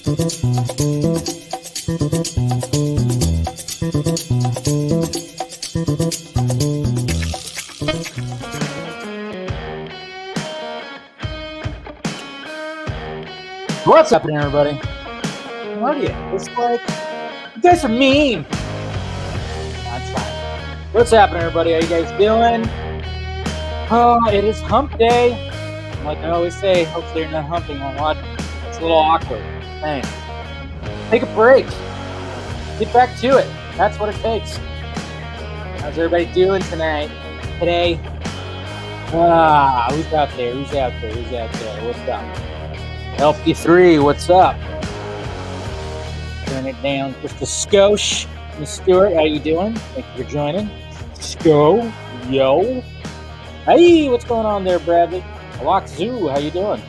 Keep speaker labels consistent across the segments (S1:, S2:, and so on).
S1: What's happening, everybody? How are you? It's like, you guys are mean. That's fine. What's happening, everybody? How you guys doing? Oh, it is hump day. Like I always say, hopefully you're not humping while watching. It's a little awkward. Thanks. Take a break. Get back to it. That's what it takes. How's everybody doing tonight? Today? Who's out there? Who's out there? Who's out there? What's up? LP3, what's up? Turn it down just a skosh. Miss Stewart, how you doing? Thank you for joining. Sko, yo. Hey, what's going on there, Bradley? Alok Zoo, how you doing?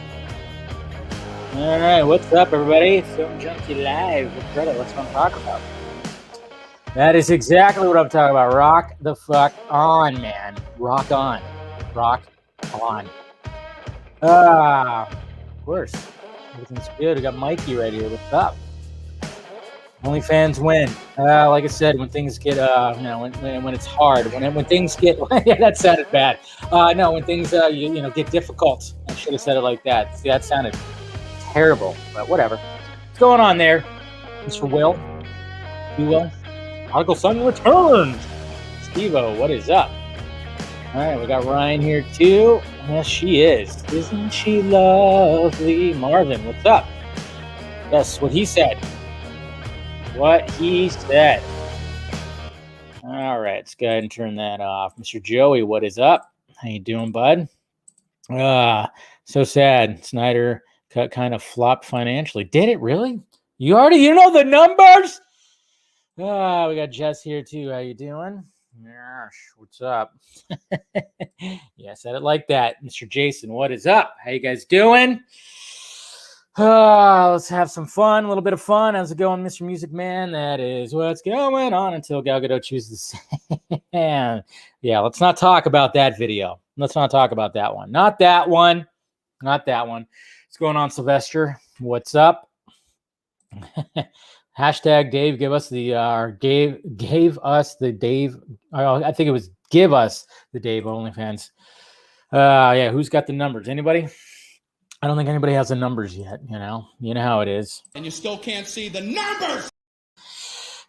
S1: All right, what's up, everybody? Film Junkie Live with Greta. What's going to talk about? That is exactly what I'm talking about. Rock the fuck on, man. Rock on. Rock on. Of course. Everything's good. We got Mikey right here. What's up? Only fans win. Like I said, when things get, when it's hard, when things get, yeah, that sounded bad. No, when things, get difficult. I should have said it like that. See, that sounded terrible, but whatever. What's going on there, Mr. Will? You will? Article Sun returns. Steve-O, what is up? All right, we got Ryan here too. Yes, she is. Isn't she lovely? Marvin, what's up? Yes, what he said. What he said. All right, let's go ahead and turn that off. Mr. Joey, what is up? How you doing, bud? So sad. Snyder Cut kind of flopped financially. Did it really? You know the numbers? We got Jess here too. How you doing? Gosh, what's up? Yeah, I said it like that. Mr. Jason, what is up? How you guys doing? Let's have some fun, a little bit of fun. How's it going, Mr. Music Man? That is what's going on until Gal Gadot chooses to say. Yeah, let's not talk about that video. Let's not talk about that one. Not that one. Not that one. What's going on, Sylvester? What's up? Hashtag Dave give us the gave us the Dave. I think it was give us the Dave OnlyFans. Yeah, who's got the numbers? Anybody? I don't think anybody has the numbers yet. You know how it is.
S2: And you still can't see the numbers.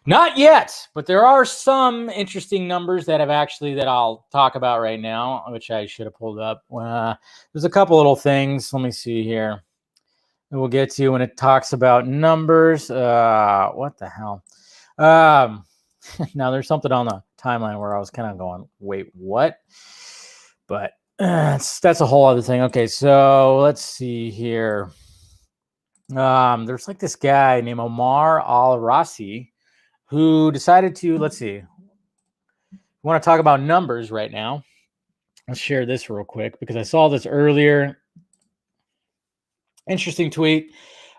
S1: Not yet, but there are some interesting numbers that I'll talk about right now, which I should have pulled up. There's a couple little things. Let me see here. We'll get to when it talks about numbers. What the hell? Now there's something on the timeline where I was kind of going, wait, what? But that's a whole other thing. Okay, so let's see here. There's like this guy named Omar Al-Rasi who decided to, let's see. I want to talk about numbers right now. Let's share this real quick because I saw this earlier. Interesting tweet.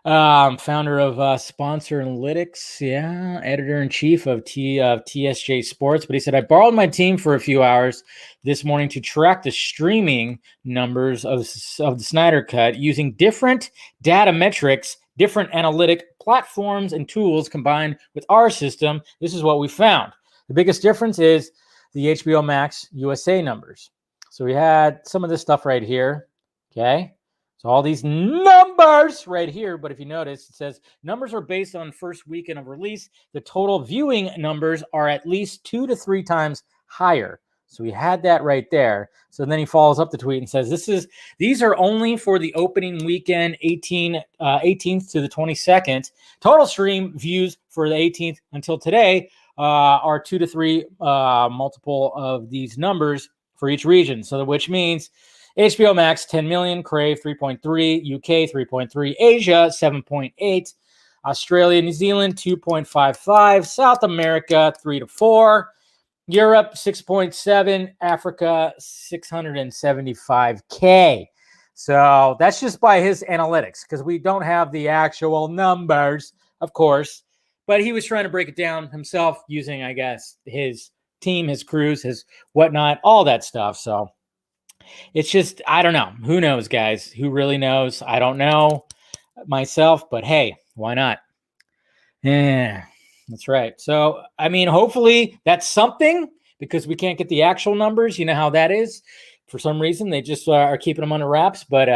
S1: Founder of Sponsor Analytics, yeah, editor-in-chief of TSJ Sports. But he said, I borrowed my team for a few hours this morning to track the streaming numbers of the Snyder Cut using different data metrics, different analytic platforms and tools combined with our system. This is what we found. The biggest difference is the HBO Max USA numbers. So we had some of this stuff right here, okay? So all these numbers right here, but if you notice, it says numbers are based on first weekend of release. The total viewing numbers are at least 2 to 3 times higher. So we had that right there. So then he follows up the tweet and says, these are only for the opening weekend, 18th to the 22nd. Total stream views for the 18th until today are 2 to 3 multiple of these numbers for each region. So which means HBO Max 10 million, Crave 3.3, UK 3.3, Asia 7.8, Australia, New Zealand 2.55, South America 3 to 4, Europe 6.7, Africa 675K. So that's just by his analytics because we don't have the actual numbers, of course. But he was trying to break it down himself using, I guess, his team, his crews, his whatnot, all that stuff. So it's just, I don't know. Who knows, guys? Who really knows? I don't know myself, but hey, Why not? Yeah, that's right. So, I mean, hopefully that's something because we can't get the actual numbers. You know how that is. For some reason, they just are keeping them under wraps. But,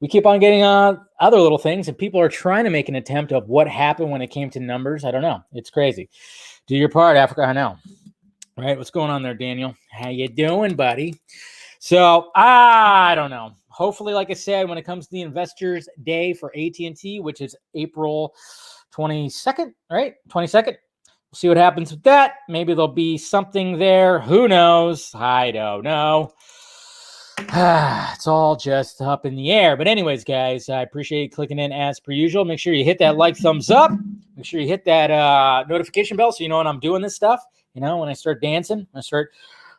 S1: we keep on getting other little things, and people are trying to make an attempt of what happened when it came to numbers. I don't know. It's crazy. Do your part, Africa. I know. All right, what's going on there, Daniel? How you doing, buddy? So I don't know. Hopefully, like I said, when it comes to the Investors Day for AT&T, which is April 22nd, right? 22nd. We'll see what happens with that. Maybe there'll be something there. Who knows? I don't know. It's all just up in the air. But anyways, guys, I appreciate you clicking in as per usual. Make sure you hit that like, thumbs up. Make sure you hit that notification bell so you know when I'm doing this stuff. You know, when I start dancing, I start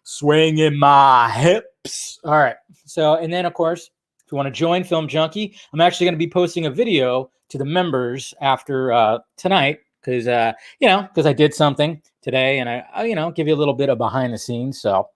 S1: swinging my hips. All right. So, and then, of course, if you want to join Film Junkie, I'm actually going to be posting a video to the members after tonight because I did something today, and I give you a little bit of behind the scenes. So,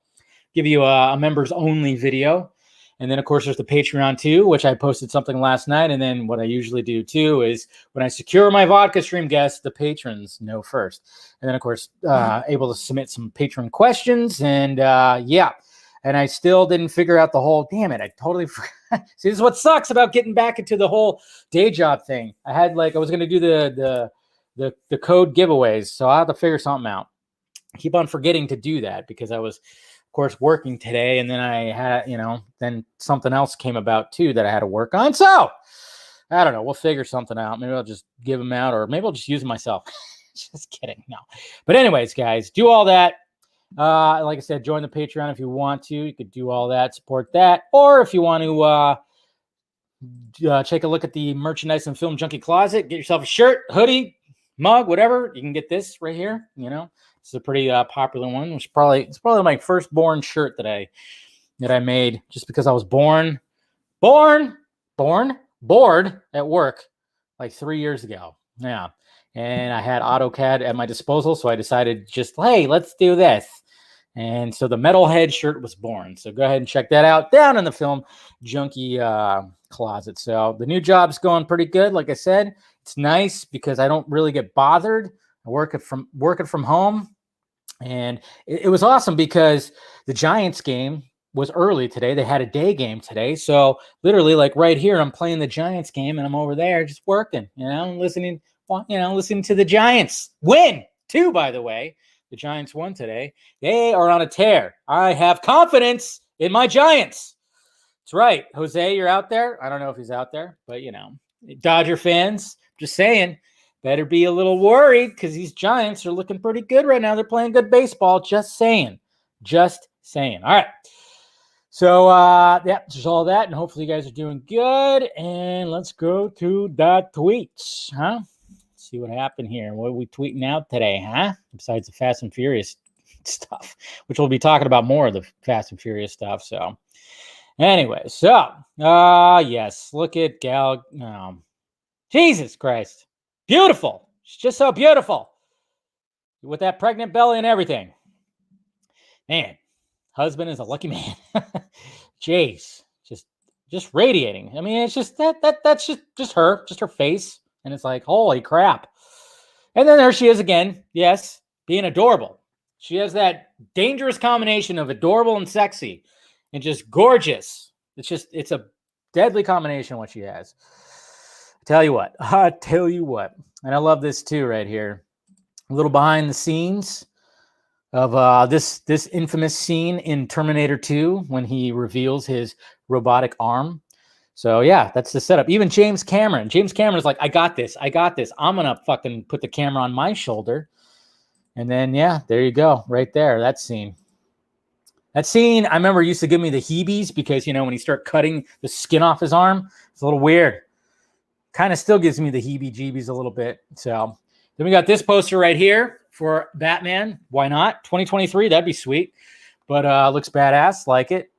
S1: give you a members only video. And then, of course, there's the Patreon too, which I posted something last night. And then what I usually do too is when I secure my vodka stream guests, the patrons know first. And then, of course, able to submit some patron questions. And and I still didn't figure out the whole, damn it, I totally forgot. See, this is what sucks about getting back into the whole day job thing. I was going to do the code giveaways. So I'll have to figure something out. I keep on forgetting to do that because I was, of course, working today, and then I had, then something else came about too that I had to work on. So I don't know. We'll figure something out. Maybe I'll just give them out, or maybe I'll just use them myself. Just kidding. No. But anyways, guys, do all that. Like I said, join the Patreon if you want to. You could do all that, support that, or if you want to take a look at the merchandise and Film Junkie closet, get yourself a shirt, hoodie, mug, whatever. You can get this right here. It's a pretty popular one. It's probably my firstborn shirt that I made just because I was bored at work like 3 years ago. Yeah. And I had AutoCAD at my disposal. So I decided hey, let's do this. And so the Metalhead shirt was born. So go ahead and check that out down in the Film Junkie closet. So the new job's going pretty good. Like I said, it's nice because I don't really get bothered. I work it from home. And it was awesome because the Giants game was early today. They had a day game today. So literally like right here, I'm playing the Giants game and I'm over there just working, listening to the Giants win too, by the way. The Giants won today. They are on a tear. I have confidence in my Giants. That's right. Jose, you're out there. I don't know if he's out there, but Dodger fans, just saying, better be a little worried because these Giants are looking pretty good right now. They're playing good baseball. Just saying. All right. So, there's all that. And hopefully you guys are doing good. And let's go to the tweets, huh? See what happened here. What are we tweeting out today, huh? Besides the Fast and Furious stuff, which we'll be talking about more of the Fast and Furious stuff. So, anyway, yes, look at Gal. Jesus Christ. Beautiful. She's just so beautiful. With that pregnant belly and everything. Man, husband is a lucky man. Jeez. Just radiating. I mean, it's just that's just her face. And it's like, holy crap. And then there she is again. Yes, being adorable. She has that dangerous combination of adorable and sexy and just gorgeous. It's a deadly combination what she has. I tell you what. And I love this too right here. A little behind the scenes of this infamous scene in Terminator 2 when he reveals his robotic arm. So, yeah, that's the setup. Even James Cameron. James Cameron's like, I got this. I'm going to fucking put the camera on my shoulder. And then, yeah, there you go. Right there. That scene, I remember used to give me the heebies because, when he started cutting the skin off his arm, it's a little weird. Kind of still gives me the heebie-jeebies a little bit. So, then we got this poster right here for Batman. Why not? 2023. That'd be sweet. But looks badass. Like it.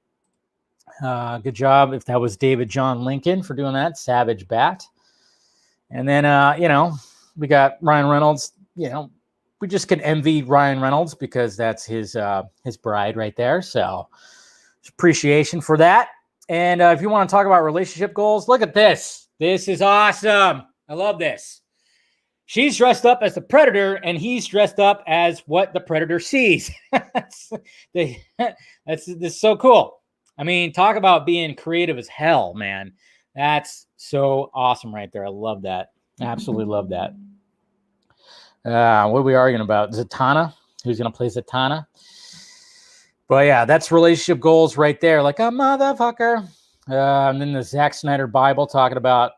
S1: Good job if that was David John Lincoln for doing that. Savage Bat. And then, we got Ryan Reynolds. We just can envy Ryan Reynolds because that's his bride right there. So appreciation for that. And if you want to talk about relationship goals, look at this. This is awesome. I love this. She's dressed up as the Predator, and he's dressed up as what the Predator sees. This is so cool. I mean, talk about being creative as hell, man. That's so awesome right there. I love that. Absolutely love that. What are we arguing about? Zatanna? Who's going to play Zatanna? But yeah, that's relationship goals right there. Like a motherfucker. And then the Zack Snyder Bible talking about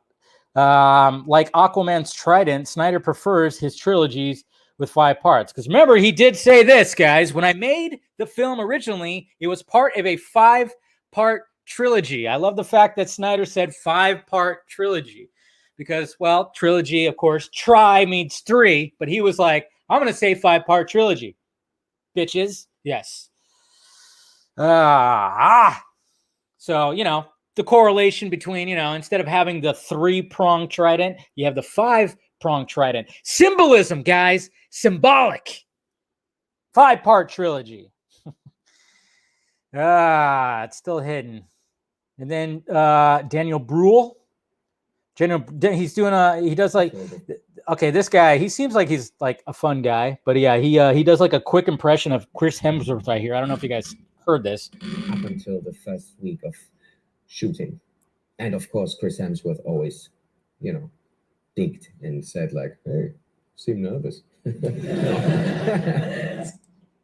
S1: like Aquaman's Trident, Snyder prefers his trilogies with 5 parts. Because remember, he did say this, guys. When I made the film originally, it was part of a 5-part trilogy. I love the fact that Snyder said 5-part trilogy. Because, well, trilogy, of course, tri means 3. But he was like, I'm going to say 5-part trilogy. Bitches. Yes. So, you know, the correlation between, you know, instead of having the 3-pronged trident, you have the 5-pronged trident. Symbolism, guys. Symbolic. 5-part trilogy. It's still hidden. And then Daniel Bruhl. He's doing he does like, okay, this guy, he seems like he's like a fun guy, but yeah, he does like a quick impression of Chris Hemsworth right here. I don't know if you guys heard this.
S3: Up until the first week of shooting. And of course, Chris Hemsworth always, you know, digged and said like, hey, seem nervous.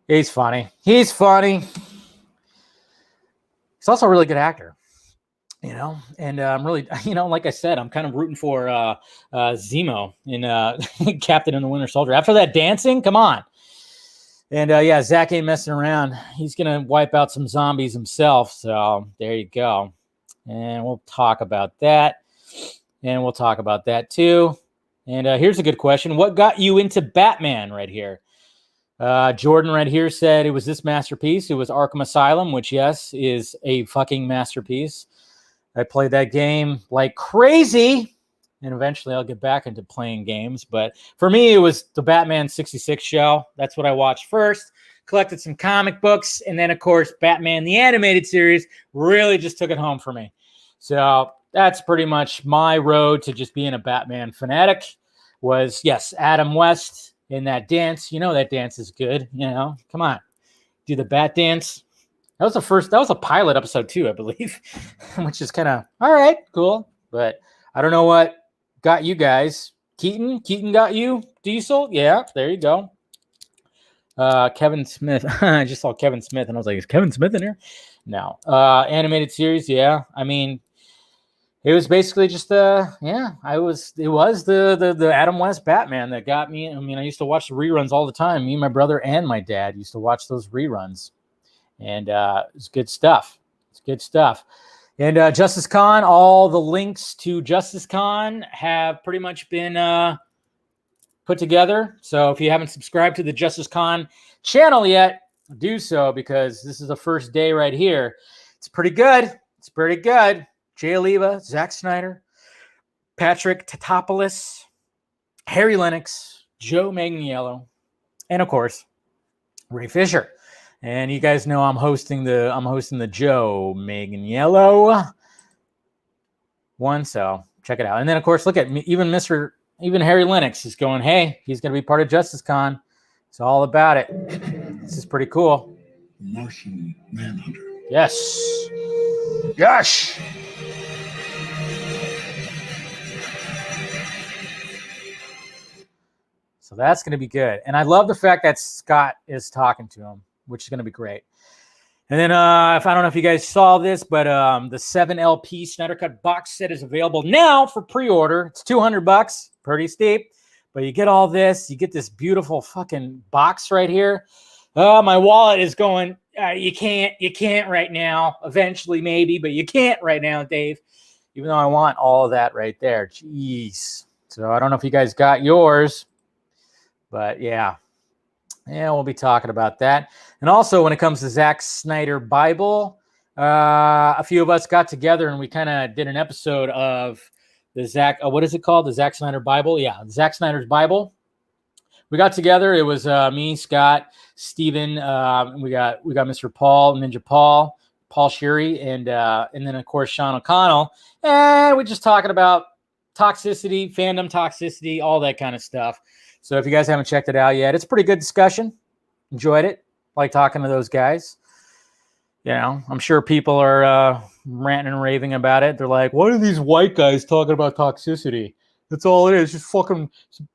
S1: He's funny. He's funny. He's also a really good actor, you know, and I'm really, you know, like I said, I'm kind of rooting for Zemo in Captain and the Winter Soldier. After that dancing, come on. And yeah, Zach ain't messing around. He's going to wipe out some zombies himself. So there you go. And we'll talk about that. And we'll talk about that too. And here's a good question. What got you into Batman right here? Jordan right here said it was this masterpiece. It was Arkham Asylum, which, yes, is a fucking masterpiece. I played that game like crazy. And eventually I'll get back into playing games. But for me, it was the Batman 66 show. That's what I watched first. Collected some comic books. And then, of course, Batman, the animated series, really just took it home for me. So that's pretty much my road to just being a Batman fanatic was, yes, Adam West in that dance. You know that dance is good. You know, come on. Do the Bat dance. That was a pilot episode too, I believe, which is kind of, all right, cool. But I don't know what got you guys. Keaton got you. Diesel. Yeah, there you go. Kevin Smith. I just saw Kevin Smith and I was like, is Kevin Smith in here? No. Animated series. Yeah. I mean, it was basically just it was the Adam West Batman that got me. I mean, I used to watch the reruns all the time. Me, my brother, and my dad used to watch those reruns. And it's good stuff. It's good stuff. And Justice Con, all the links to Justice Con have pretty much been put together. So if you haven't subscribed to the Justice Con channel yet, do so because this is the first day right here. It's pretty good. It's pretty good. Jay Oliva, Zack Snyder, Patrick Tatopoulos, Harry Lennox, Joe Manganiello, and of course, Ray Fisher. And you guys know I'm hosting the Joe Manganiello one, so check it out. And then of course, look at me, even Harry Lennox is going, hey, he's going to be part of Justice Con. It's all about it. This is pretty cool.
S2: Martian Manhunter.
S1: Yes. Gosh. So that's going to be good. And I love the fact that Scott is talking to him, which is going to be great. And then if I don't know if you guys saw this, but the 7 LP Snyder Cut box set is available now for pre-order. It's $200, pretty steep. But you get all this. You get this beautiful fucking box right here. My wallet is going, you can't right now. Eventually maybe, but you can't right now, Dave. Even though I want all of that right there. Jeez. So I don't know if you guys got yours. But yeah. Yeah, we'll be talking about that. And also, when it comes to Zack Snyder Bible, a few of us got together and we kind of did an episode of the Zack, what is it called? The Zack Snyder Bible? Yeah, Zack Snyder's Bible. We got together. It was me, Scott, Steven. We got Mr. Paul, Ninja Paul Sherry, and then, of course, Sean O'Connell. And we're just talking about toxicity, fandom toxicity, all that kind of stuff. So if you guys haven't checked it out yet, it's a pretty good discussion. Enjoyed it. Like talking to those guys. You know, I'm sure people are ranting and raving about it. They're like, what are these white guys talking about toxicity? That's all it is. Just fucking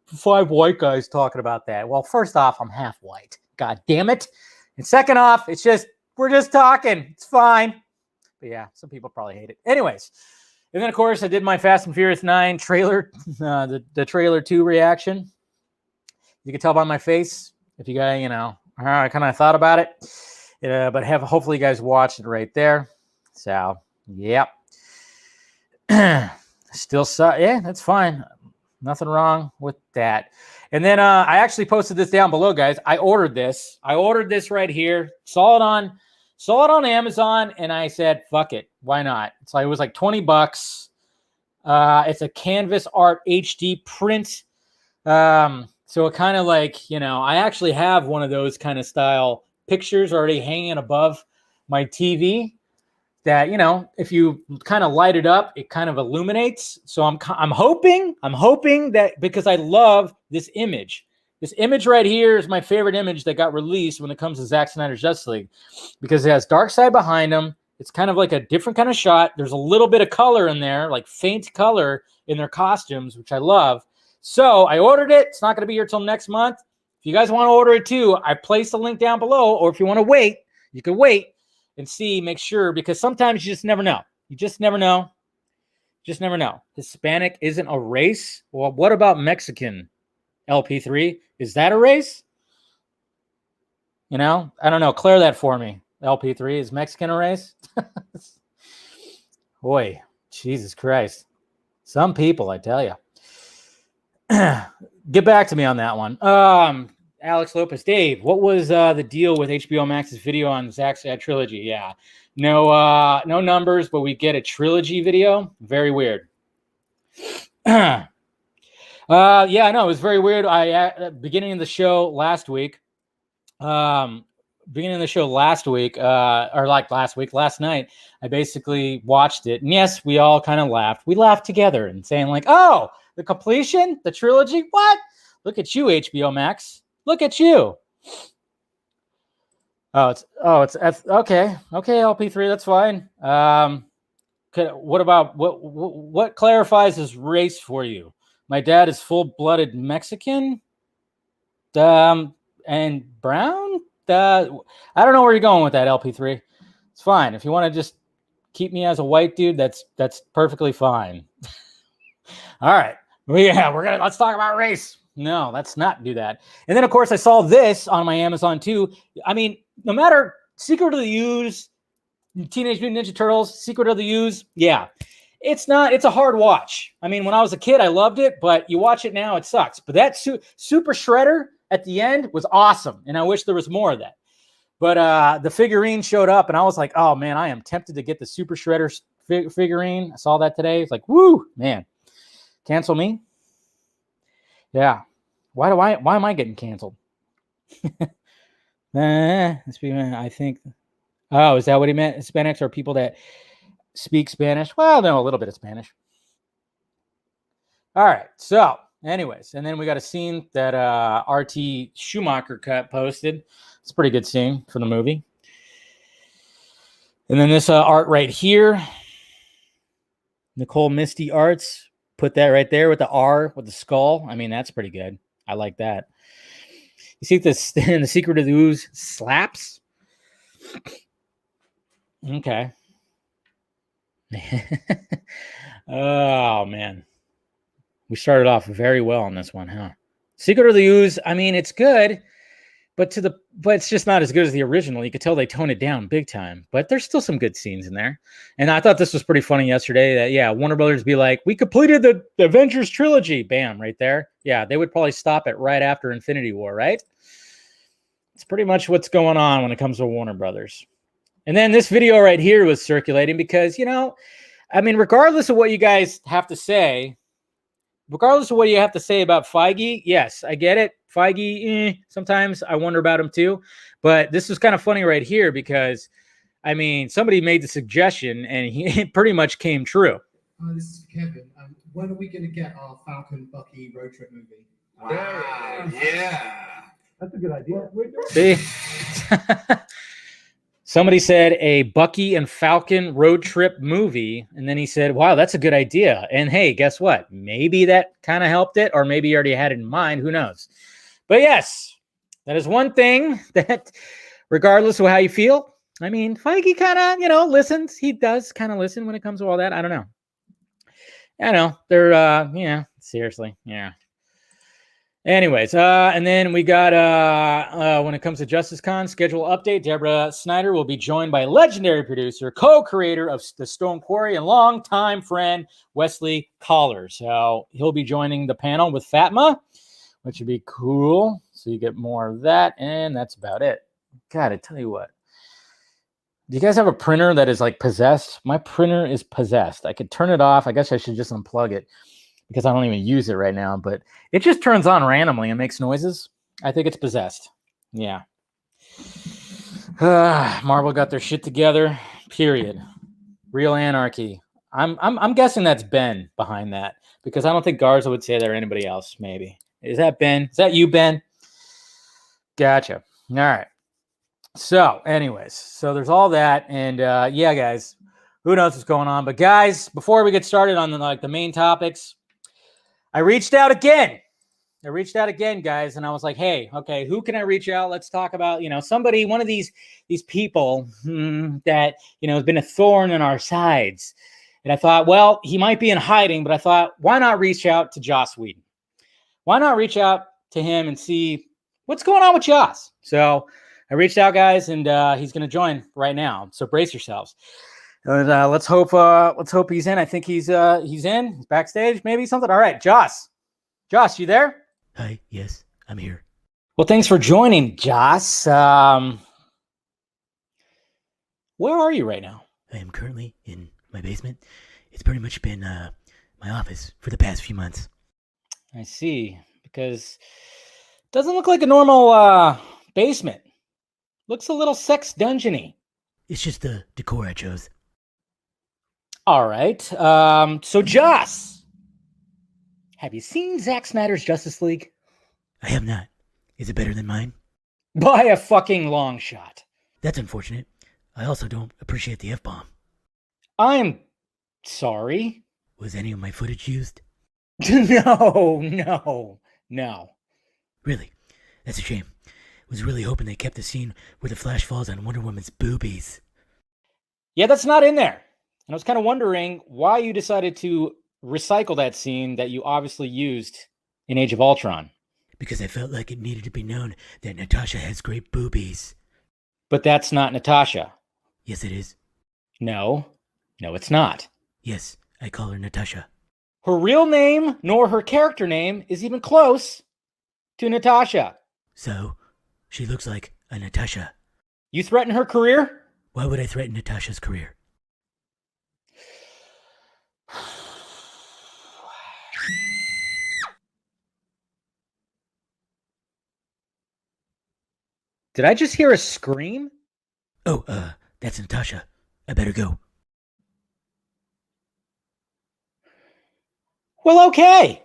S1: 5 white guys talking about that. Well, first off, I'm half white. God damn it. And second off, it's just, we're just talking. It's fine. But yeah, some people probably hate it. Anyways. And then, of course, I did my Fast and Furious 9 trailer, the trailer 2 reaction. You can tell by my face if you guys, you know, I kind of thought about it. But hopefully you guys watched it right there. So, yep. Still, yeah, that's fine. Nothing wrong with that. And then I actually posted this down below, guys. I ordered this. Right here. Saw it on Amazon, and I said, fuck it. Why not? It was like $20. It's a canvas art HD print. So it kind of like, you know, I actually have one of those kind of style pictures already hanging above my TV that, you know, if you kind of light it up, it kind of illuminates. So I'm hoping that, because I love this image. This image right here is my favorite image that got released when it comes to Zack Snyder's Justice League, because it has Darkseid behind him. It's kind of like a different kind of shot. There's a little bit of color in there, like faint color in their costumes, which I love. So I ordered it. It's not going to be here till next month. If you guys want to order it too, I placed the link down below. Or if you want to wait, you can wait and see, make sure, because sometimes you just never know. You just never know. Just never know. Hispanic isn't a race. Well, what about Mexican? LP3, is that a race? You know, I don't know. Clear that for me. LP3, is Mexican a race? Boy, Jesus Christ. Some people, I tell you. Get back to me on that one. Alex Lopez, Dave, what was the deal with HBO Max's video on Zack's trilogy? Yeah, no numbers, but we get a trilogy video. Very weird. Yeah, I know, it was very weird. Beginning of the show last week, last night, I basically watched it. And yes, we all kind of laughed. We laughed together and saying like, oh, the completion, the trilogy, what? Look at you, HBO Max. Look at you. It's okay. Okay, LP3, that's fine. What about what clarifies as race for you? My dad is full-blooded Mexican, and brown. I don't know where you're going with that, LP3. It's fine. If you want to just keep me as a white dude, that's perfectly fine. All right. Yeah, let's talk about race. No, let's not do that. And then, of course, I saw this on my Amazon too. I mean, no matter Secret of the Ooze, Teenage Mutant Ninja Turtles, Secret of the Ooze, yeah. It's a hard watch. I mean, when I was a kid, I loved it, but you watch it now, it sucks. But that Super Shredder at the end was awesome, and I wish there was more of that. But the figurine showed up, and I was like, oh, man, I am tempted to get the Super Shredder figurine. I saw that today. It's like, woo, man. Cancel me? Yeah. Why am I getting canceled? I think. Oh, is that what he meant? Hispanics are people that speak Spanish? Well, no, a little bit of Spanish. All right. So, anyways, and then we got a scene that RT Schumacher cut posted. It's a pretty good scene for the movie. And then this art right here, Nicole Misty Arts, put that right there with the R with the skull. I mean, that's pretty good. I like that. You see this in the Secret of the Ooze slaps? Okay. Oh, man. We started off very well on this one, huh? Secret of the Ooze, I mean, it's good, but it's just not as good as the original. You could tell they toned it down big time, but there's still some good scenes in there. And I thought this was pretty funny yesterday that, yeah, Warner Brothers be like, we completed the Avengers trilogy. Bam, right there. Yeah, they would probably stop it right after Infinity War, right? It's pretty much what's going on when it comes to Warner Brothers. And then this video right here was circulating because, you know, I mean, regardless of what you guys have to say, regardless of what you have to say about Feige, yes, I get it. Feige, sometimes I wonder about him too. But this is kind of funny right here because, I mean, somebody made the suggestion and it pretty much came true.
S4: This is Kevin. When are we going to get our Falcon Bucky road trip movie?
S2: Wow, yeah.
S4: That's a good idea.
S1: See? Somebody said a Bucky and Falcon road trip movie, and then he said, wow, that's a good idea. And hey, guess what? Maybe that kind of helped it, or maybe you already had it in mind. Who knows? But yes, that is one thing that, regardless of how you feel, I mean, Feige kind of, listens. He does kind of listen when it comes to all that. I don't know. I know. They're, seriously, yeah. Anyways, and then we got, when it comes to Justice Con schedule update, Deborah Snyder will be joined by legendary producer, co-creator of The Stone Quarry, and longtime friend, Wesley Collar. So he'll be joining the panel with Fatma, which would be cool. So you get more of that, and that's about it. God, I tell you what. Do you guys have a printer that is like possessed? My printer is possessed. I could turn it off. I guess I should just unplug it, because I don't even use it right now, but it just turns on randomly and makes noises. I think it's possessed. Yeah. Marvel got their shit together. Period. Real anarchy. I'm guessing that's Ben behind that, because I don't think Garza would say that, or anybody else. Maybe. Is that Ben? Is that you, Ben? Gotcha. All right. So, anyways, so there's all that, and yeah, guys, who knows what's going on? But guys, before we get started on the main topics, I reached out again, guys, and I was like, hey, okay, who can I reach out? Let's talk about, somebody, one of these people that, has been a thorn in our sides. And I thought, well, he might be in hiding, but I thought, why not reach out to Joss Whedon? Why not reach out to him and see what's going on with Joss? So I reached out, guys, and he's going to join right now. So brace yourselves. Let's hope he's in. I think he's in. He's backstage, maybe something. All right, Joss, you there?
S5: Hi, yes, I'm here.
S1: Well, thanks for joining, Joss. Where are you right now?
S5: I am currently in my basement. It's pretty much been my office for the past few months.
S1: I see, because it doesn't look like a normal basement. Looks a little sex dungeony.
S5: It's just the decor I chose.
S1: All right. So Joss, have you seen Zack Snyder's Justice League?
S5: I have not. Is it better than mine?
S1: By a fucking long shot.
S5: That's unfortunate. I also don't appreciate the F-bomb.
S1: I'm sorry.
S5: Was any of my footage used?
S1: No.
S5: Really? That's a shame. Was really hoping they kept the scene where the Flash falls on Wonder Woman's boobies.
S1: Yeah, that's not in there. And I was kind of wondering why you decided to recycle that scene that you obviously used in Age of Ultron.
S5: Because I felt like it needed to be known that Natasha has great boobies.
S1: But that's not Natasha.
S5: Yes, it is.
S1: No, it's not.
S5: Yes, I call her Natasha.
S1: Her real name nor her character name is even close to Natasha.
S5: So, she looks like a Natasha.
S1: You threaten her career?
S5: Why would I threaten Natasha's career?
S1: Did I just hear a scream?
S5: Oh, that's Natasha. I better go.
S1: Well, okay.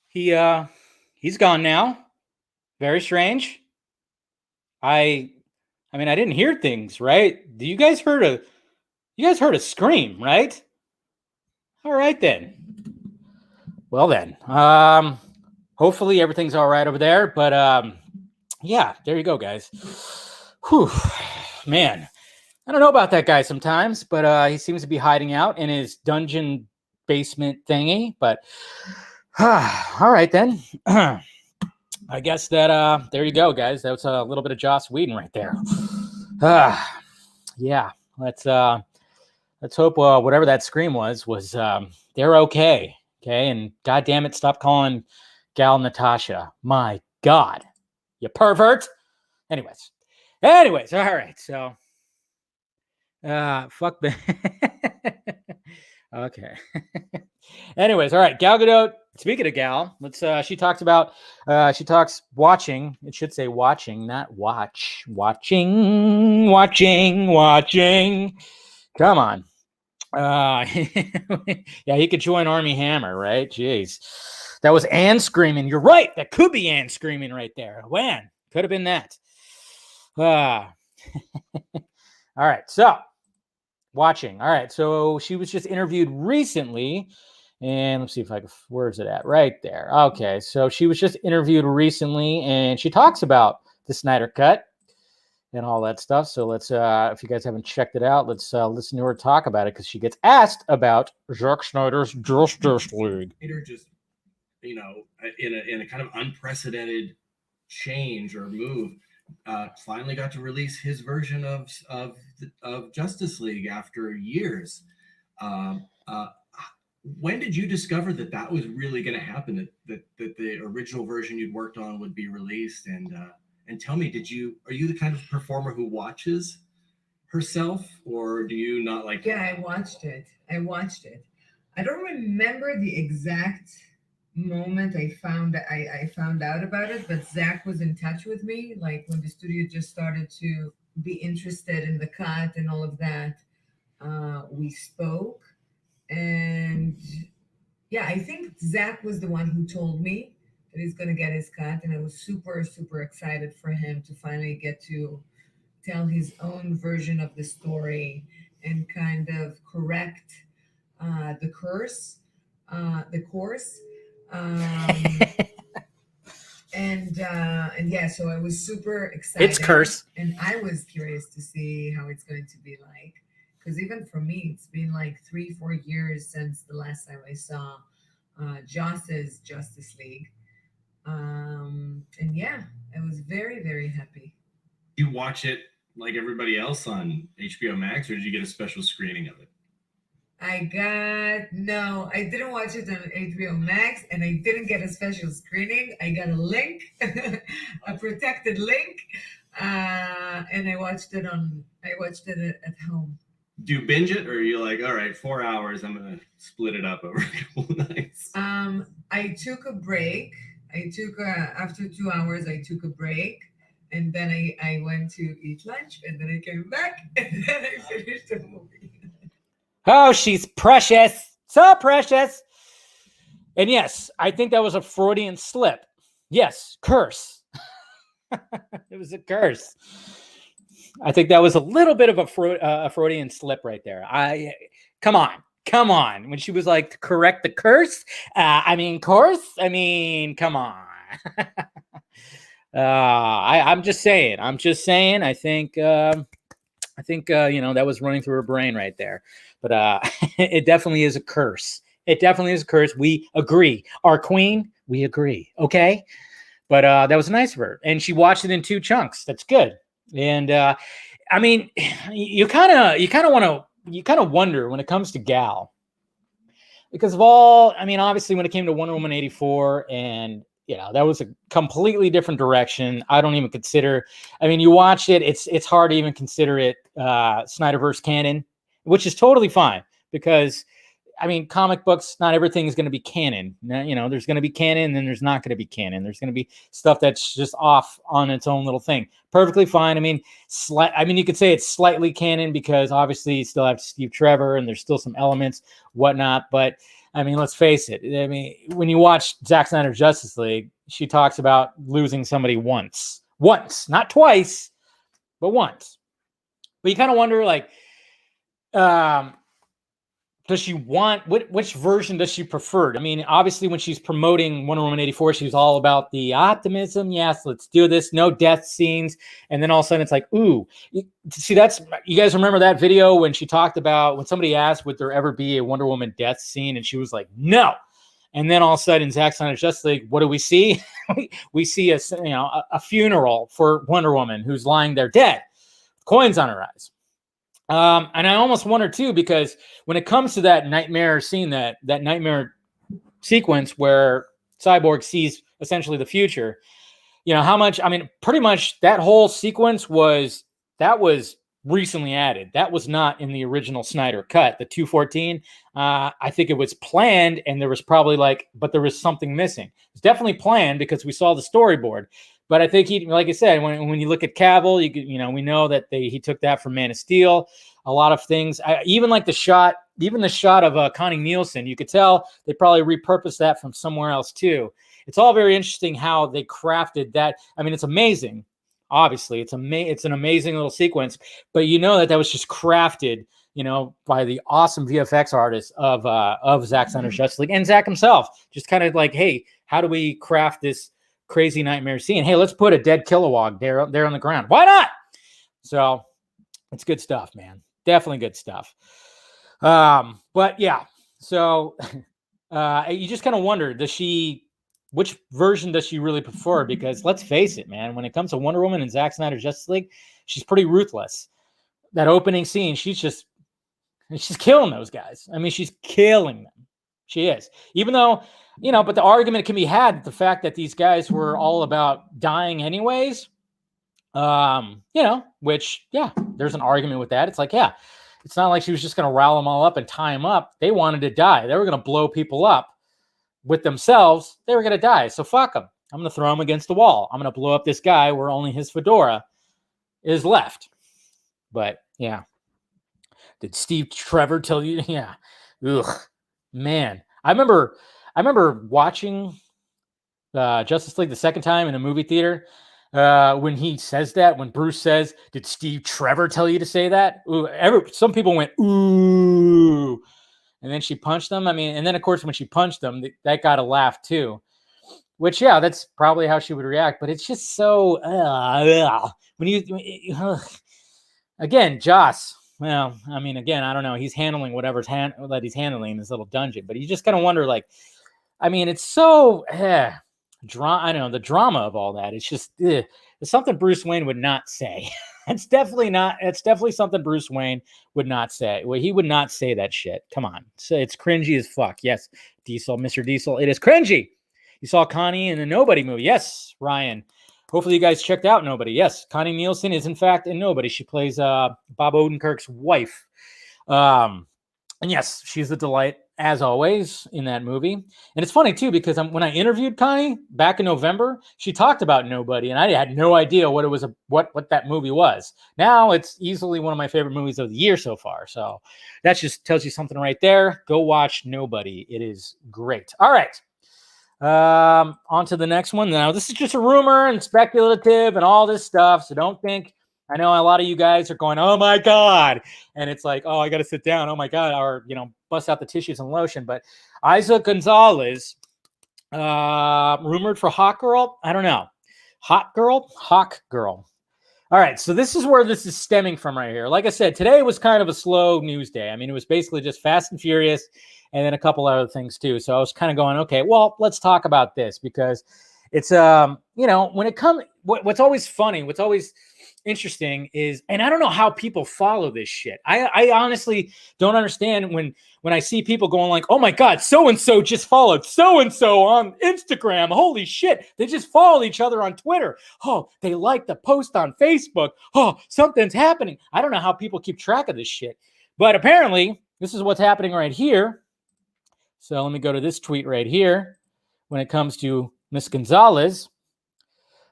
S1: He's gone now. Very strange. I mean, I didn't hear things, right? You guys heard a scream, right? All right then. Well then, hopefully everything's all right over there, but yeah, there you go, guys. Whew, man. I don't know about that guy sometimes, but he seems to be hiding out in his dungeon basement thingy, but all right then. I guess that there you go, guys. That was a little bit of Joss Whedon right there. Yeah, let's hope whatever that scream was they're okay. Okay, and God damn it, stop calling Gal Natasha. My God, you pervert. Anyways, all right. So, fuck the. Okay. Anyways, all right. Gal Gadot. Speaking of Gal, let's. She talks watching. It should say watching, not watch. Watching. Come on. Yeah, he could join Army Hammer, right? Jeez. That was Ann screaming. You're right. That could be Ann screaming right there. When? Could have been that. All right. So, watching. All right. So, she was just interviewed recently. And let's see if I can, where is it at? Right there. Okay. So, she was just interviewed recently and she talks about the Snyder Cut and all that stuff. So let's, if you guys haven't checked it out, let's listen to her talk about it because she gets asked about Zack Snyder's Justice League.
S2: Peter just, you know, in a kind of unprecedented change or move, finally got to release his version of Justice League after years. When did you discover that was really going to happen? That the original version you'd worked on would be released? And tell me, are you the kind of performer who watches herself, or do you not like?
S6: Yeah, I watched it. I don't remember the exact moment I found out about it, but Zach was in touch with me, like when the studio just started to be interested in the cut and all of that. We spoke, and yeah, I think Zach was the one who told me that he's going to get his cut, and I was super, super excited for him to finally get to tell his own version of the story and kind of correct the course. And yeah, so I was super excited.
S1: It's curse.
S6: And I was curious to see how it's going to be like. Because even for me, it's been like 3-4 years since the last time I saw Joss's Justice League. And yeah, I was very, very happy.
S2: You watch it like everybody else on HBO Max, or did you get a special screening of it?
S6: I didn't watch it on HBO Max, and I didn't get a special screening. I got a link, a protected link, and I watched it at home.
S2: Do you binge it, or are you like, all right, 4 hours, I'm gonna split it up over a couple of nights?
S6: I took a break. After 2 hours, I took a break, and then I went to eat lunch, and then I came back, and then I finished the movie.
S1: Oh, she's precious. So precious. And yes, I think that was a Freudian slip. Yes, curse. It was a curse. I think that was a little bit of a Freudian slip right there. Come on. When she was like, correct the curse. Come on. I'm just saying. I think that was running through her brain right there. But it definitely is a curse. We agree. Our queen, we agree. Okay. But that was nice of her. And she watched it in 2 chunks. That's good. And I mean, you kind of wonder when it comes to Gal, because of all, I mean, obviously when it came to Wonder Woman 84, and that was a completely different direction. I don't even consider, I mean, you watch it, it's hard to even consider it Snyderverse canon, which is totally fine, because I mean, comic books, not everything is going to be canon. There's going to be canon, and then there's not going to be canon. There's going to be stuff that's just off on its own little thing. Perfectly fine. I mean, you could say it's slightly canon because obviously you still have Steve Trevor, and there's still some elements, whatnot. But I mean, let's face it. I mean, when you watch Zack Snyder's Justice League, she talks about losing somebody once, not twice, but once. But you kind of wonder, like, does she want, which version does she prefer? I mean, obviously when she's promoting Wonder Woman 84, she was all about the optimism. Yes, let's do this. No death scenes. And then all of a sudden it's like, ooh, see, you guys remember that video when she talked about, when somebody asked, would there ever be a Wonder Woman death scene? And she was like, no. And then all of a sudden Zack Snyder's Justice League, what do we see? We see a funeral for Wonder Woman who's lying there dead, coins on her eyes. And I almost wonder too, because when it comes to that nightmare scene, that nightmare sequence where Cyborg sees essentially the future, how much, I mean, pretty much that whole sequence was recently added. That was not in the original Snyder cut, the 214. I think it was planned, and there was probably but there was something missing. It's definitely planned because we saw the storyboard. But I think he, like I said, when you look at Cavill, we know that he took that from Man of Steel. A lot of things, even the shot of Connie Nielsen, you could tell they probably repurposed that from somewhere else too. It's all very interesting how they crafted that. I mean, it's amazing. Obviously, it's an amazing little sequence, but that was just crafted, by the awesome VFX artist of Zack Snyder's Justice League and Zack himself. Just kind of hey, how do we craft this crazy nightmare scene? Hey, let's put a dead Kilowog there on the ground. Why not? So it's good stuff, man. Definitely good stuff. But yeah, so you just kind of wonder, which version does she really prefer? Because let's face it, man, when it comes to Wonder Woman and Zack Snyder's Justice League, she's pretty ruthless. That opening scene, she's killing those guys. I mean, she's killing them. She is. Even though, but the argument can be had that the fact that these guys were all about dying anyways, which, yeah, there's an argument with that. It's it's not like she was just going to rile them all up and tie them up. They wanted to die. They were going to blow people up with themselves. They were going to die. So fuck them. I'm going to throw them against the wall. I'm going to blow up this guy where only his fedora is left. But yeah. Did Steve Trevor tell you? Yeah. Ugh, man. I remember watching Justice League the second time in a movie theater. When he says that, when Bruce says, "Did Steve Trevor tell you to say that?" Ooh, some people went, "Ooh," and then she punched them. I mean, and then of course when she punched them, that got a laugh too. Which, yeah, that's probably how she would react. But it's just so again, Joss. Well, I mean, again, I don't know. He's handling whatever's that he's handling in this little dungeon, but you just kind of wonder, I mean, it's so. I know the drama of all that. It's just it's something Bruce Wayne would not say. It's definitely something Bruce Wayne would not say. Well, he would not say that shit. Come on. It's cringy as fuck. Yes, Diesel, Mr. Diesel. It is cringy. You saw Connie in the Nobody movie. Yes, Ryan. Hopefully you guys checked out Nobody. Yes, Connie Nielsen is in fact in Nobody. She plays Bob Odenkirk's wife. And yes, she's a delight as always in that movie. And it's funny too, because when I interviewed Connie back in November, she talked about Nobody, and I had no idea what it was, what that movie was. Now it's easily one of my favorite movies of the year so far. So that just tells you something right there. Go watch Nobody. It is great. All right. On to the next one. Now, this is just a rumor and speculative and all this stuff. So don't think, I know a lot of you guys are going, "Oh my God." And it's oh, I got to sit down. Oh my God. Or, bust out the tissues and lotion. But Eiza Gonzalez, rumored for Hawkgirl. I don't know. Hawkgirl. All right. So this is where this is stemming from right here. Like I said, today was kind of a slow news day. I mean, it was basically just Fast and Furious and then a couple other things too. So I was kind of going, okay, well, let's talk about this because it's, when it comes, what's always funny, what's always interesting is, and I don't know how people follow this shit. I honestly don't understand when I see people going "Oh my God, so-and-so just followed so-and-so on Instagram. Holy shit. They just followed each other on Twitter. Oh, they liked the post on Facebook. Oh, something's happening." I don't know how people keep track of this shit, but apparently this is what's happening right here. So let me go to this tweet right here when it comes to Miss Gonzalez.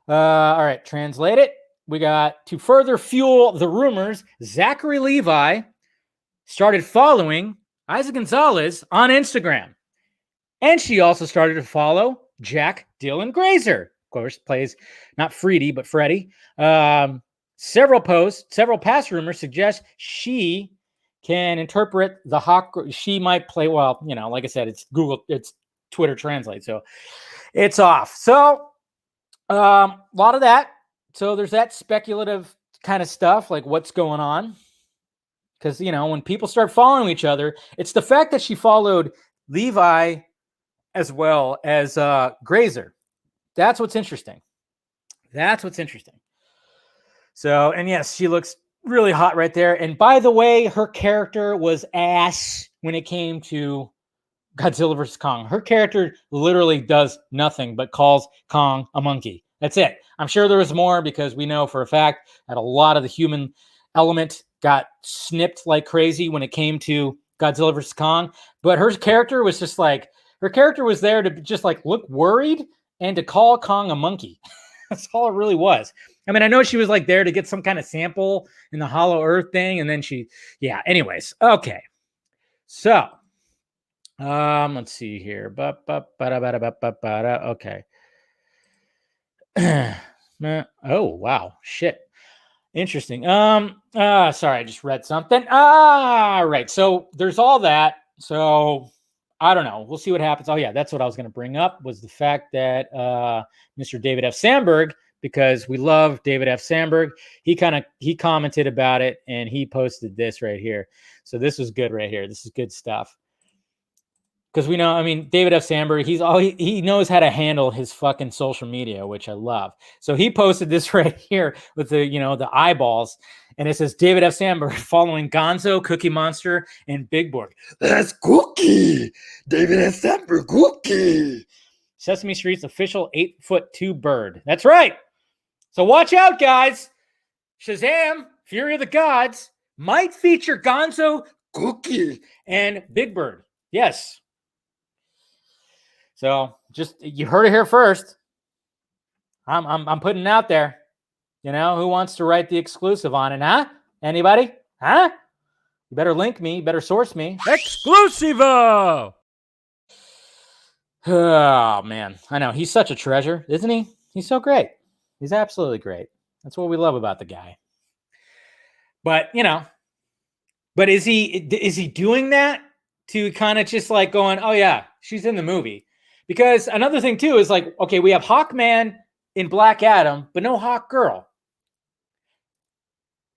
S1: All right, translate it. We got, to further fuel the rumors, Zachary Levi started following Eiza Gonzalez on Instagram. And she also started to follow Jack Dylan Grazer. Of course, plays not Freddie, but Freddie. Several past rumors suggest she can interpret the Hawk. She might play, well, like I said, it's Twitter Translate. So it's off. So a lot of that. So there's that speculative kind of stuff, like what's going on. Because, when people start following each other, it's the fact that she followed Levi as well as Grazer. That's what's interesting. So, and yes, she looks really hot right there. And by the way, her character was ass when it came to Godzilla vs. Kong. Her character literally does nothing but calls Kong a monkey. That's it. I'm sure there was more because we know for a fact that a lot of the human element got snipped like crazy when it came to Godzilla vs. Kong. But her character was just like, her character was there to just like look worried and to call Kong a monkey. That's all it really was. I mean, I know she was like there to get some kind of sample in the Hollow Earth thing. And then yeah, anyways. Okay. So, let's see here. Okay. Oh, wow. Shit. Interesting. Sorry, I just read something. Right. So there's all that. So I don't know. We'll see what happens. Oh yeah, that's what I was going to bring up, was the fact that Mr. David F. Sandberg, because we love David F. Sandberg, he commented about it and he posted this right here. So this is good right here. This is good stuff. Because we know, I mean, David F. Sandberg, he knows how to handle his fucking social media, which I love. So he posted this right here with the eyeballs, and it says David F. Sandberg following Gonzo, Cookie Monster, and Big Boy. That's Cookie, David F. Sandberg, Cookie. Sesame Street's official 8'2" bird. That's right. So watch out, guys. Shazam, Fury of the Gods, might feature Gonzo, Cookie, and Big Bird. Yes. So just, you heard it here first. I'm putting it out there. Who wants to write the exclusive on it, huh? Anybody? Huh? You better link me, you better source me. Exclusivo! Oh man, I know, he's such a treasure, isn't he? He's so great. He's absolutely great. That's what we love about the guy. But but is he doing that to kind of just like going, oh yeah, she's in the movie? Because another thing too is like, okay, we have Hawkman in Black Adam, but no Hawkgirl.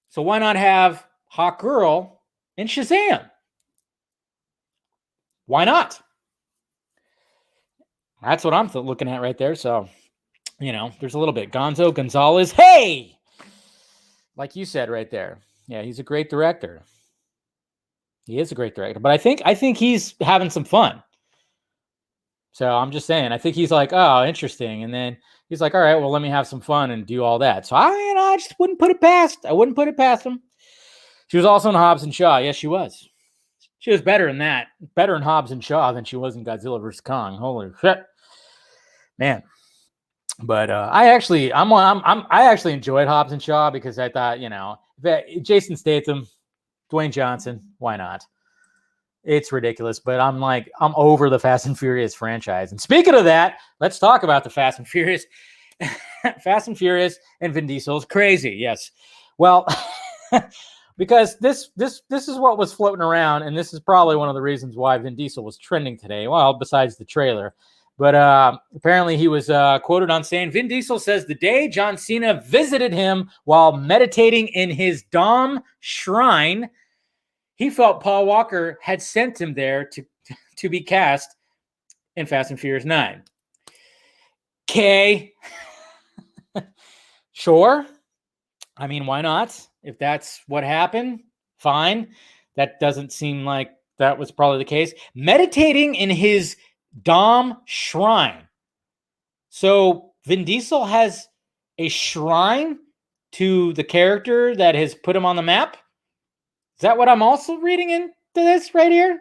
S1: So why not have Hawkgirl in Shazam? Why not? That's what I'm looking at right there. So, there's a little bit. Gonzalez, hey! Like you said right there. Yeah, he's a great director. He is a great director. But I think he's having some fun. So I'm just saying, I think he's like, oh, interesting. And then he's like, all right, well, let me have some fun and do all that. So I just wouldn't put it past. I wouldn't put it past him. She was also in Hobbs and Shaw. Yes, she was. She was better in that. Better in Hobbs and Shaw than she was in Godzilla vs. Kong. Holy shit. Man. But I actually enjoyed Hobbs and Shaw because I thought, Jason Statham, Dwayne Johnson, why not? It's ridiculous, but I'm over the Fast and Furious franchise. And speaking of that, let's talk about the Fast and Furious. Fast and Furious and Vin Diesel is crazy. Yes. Well, because this is what was floating around, and this is probably one of the reasons why Vin Diesel was trending today. Well, besides the trailer. But apparently he was quoted on saying, Vin Diesel says the day John Cena visited him while meditating in his Dom shrine, he felt Paul Walker had sent him there to be cast in Fast and Furious 9. Okay. Sure. I mean, why not? If that's what happened, fine. That doesn't seem like that was probably the case. Meditating in his Dom shrine. So Vin Diesel has a shrine to the character that has put him on the map? Is that what I'm also reading into this right here?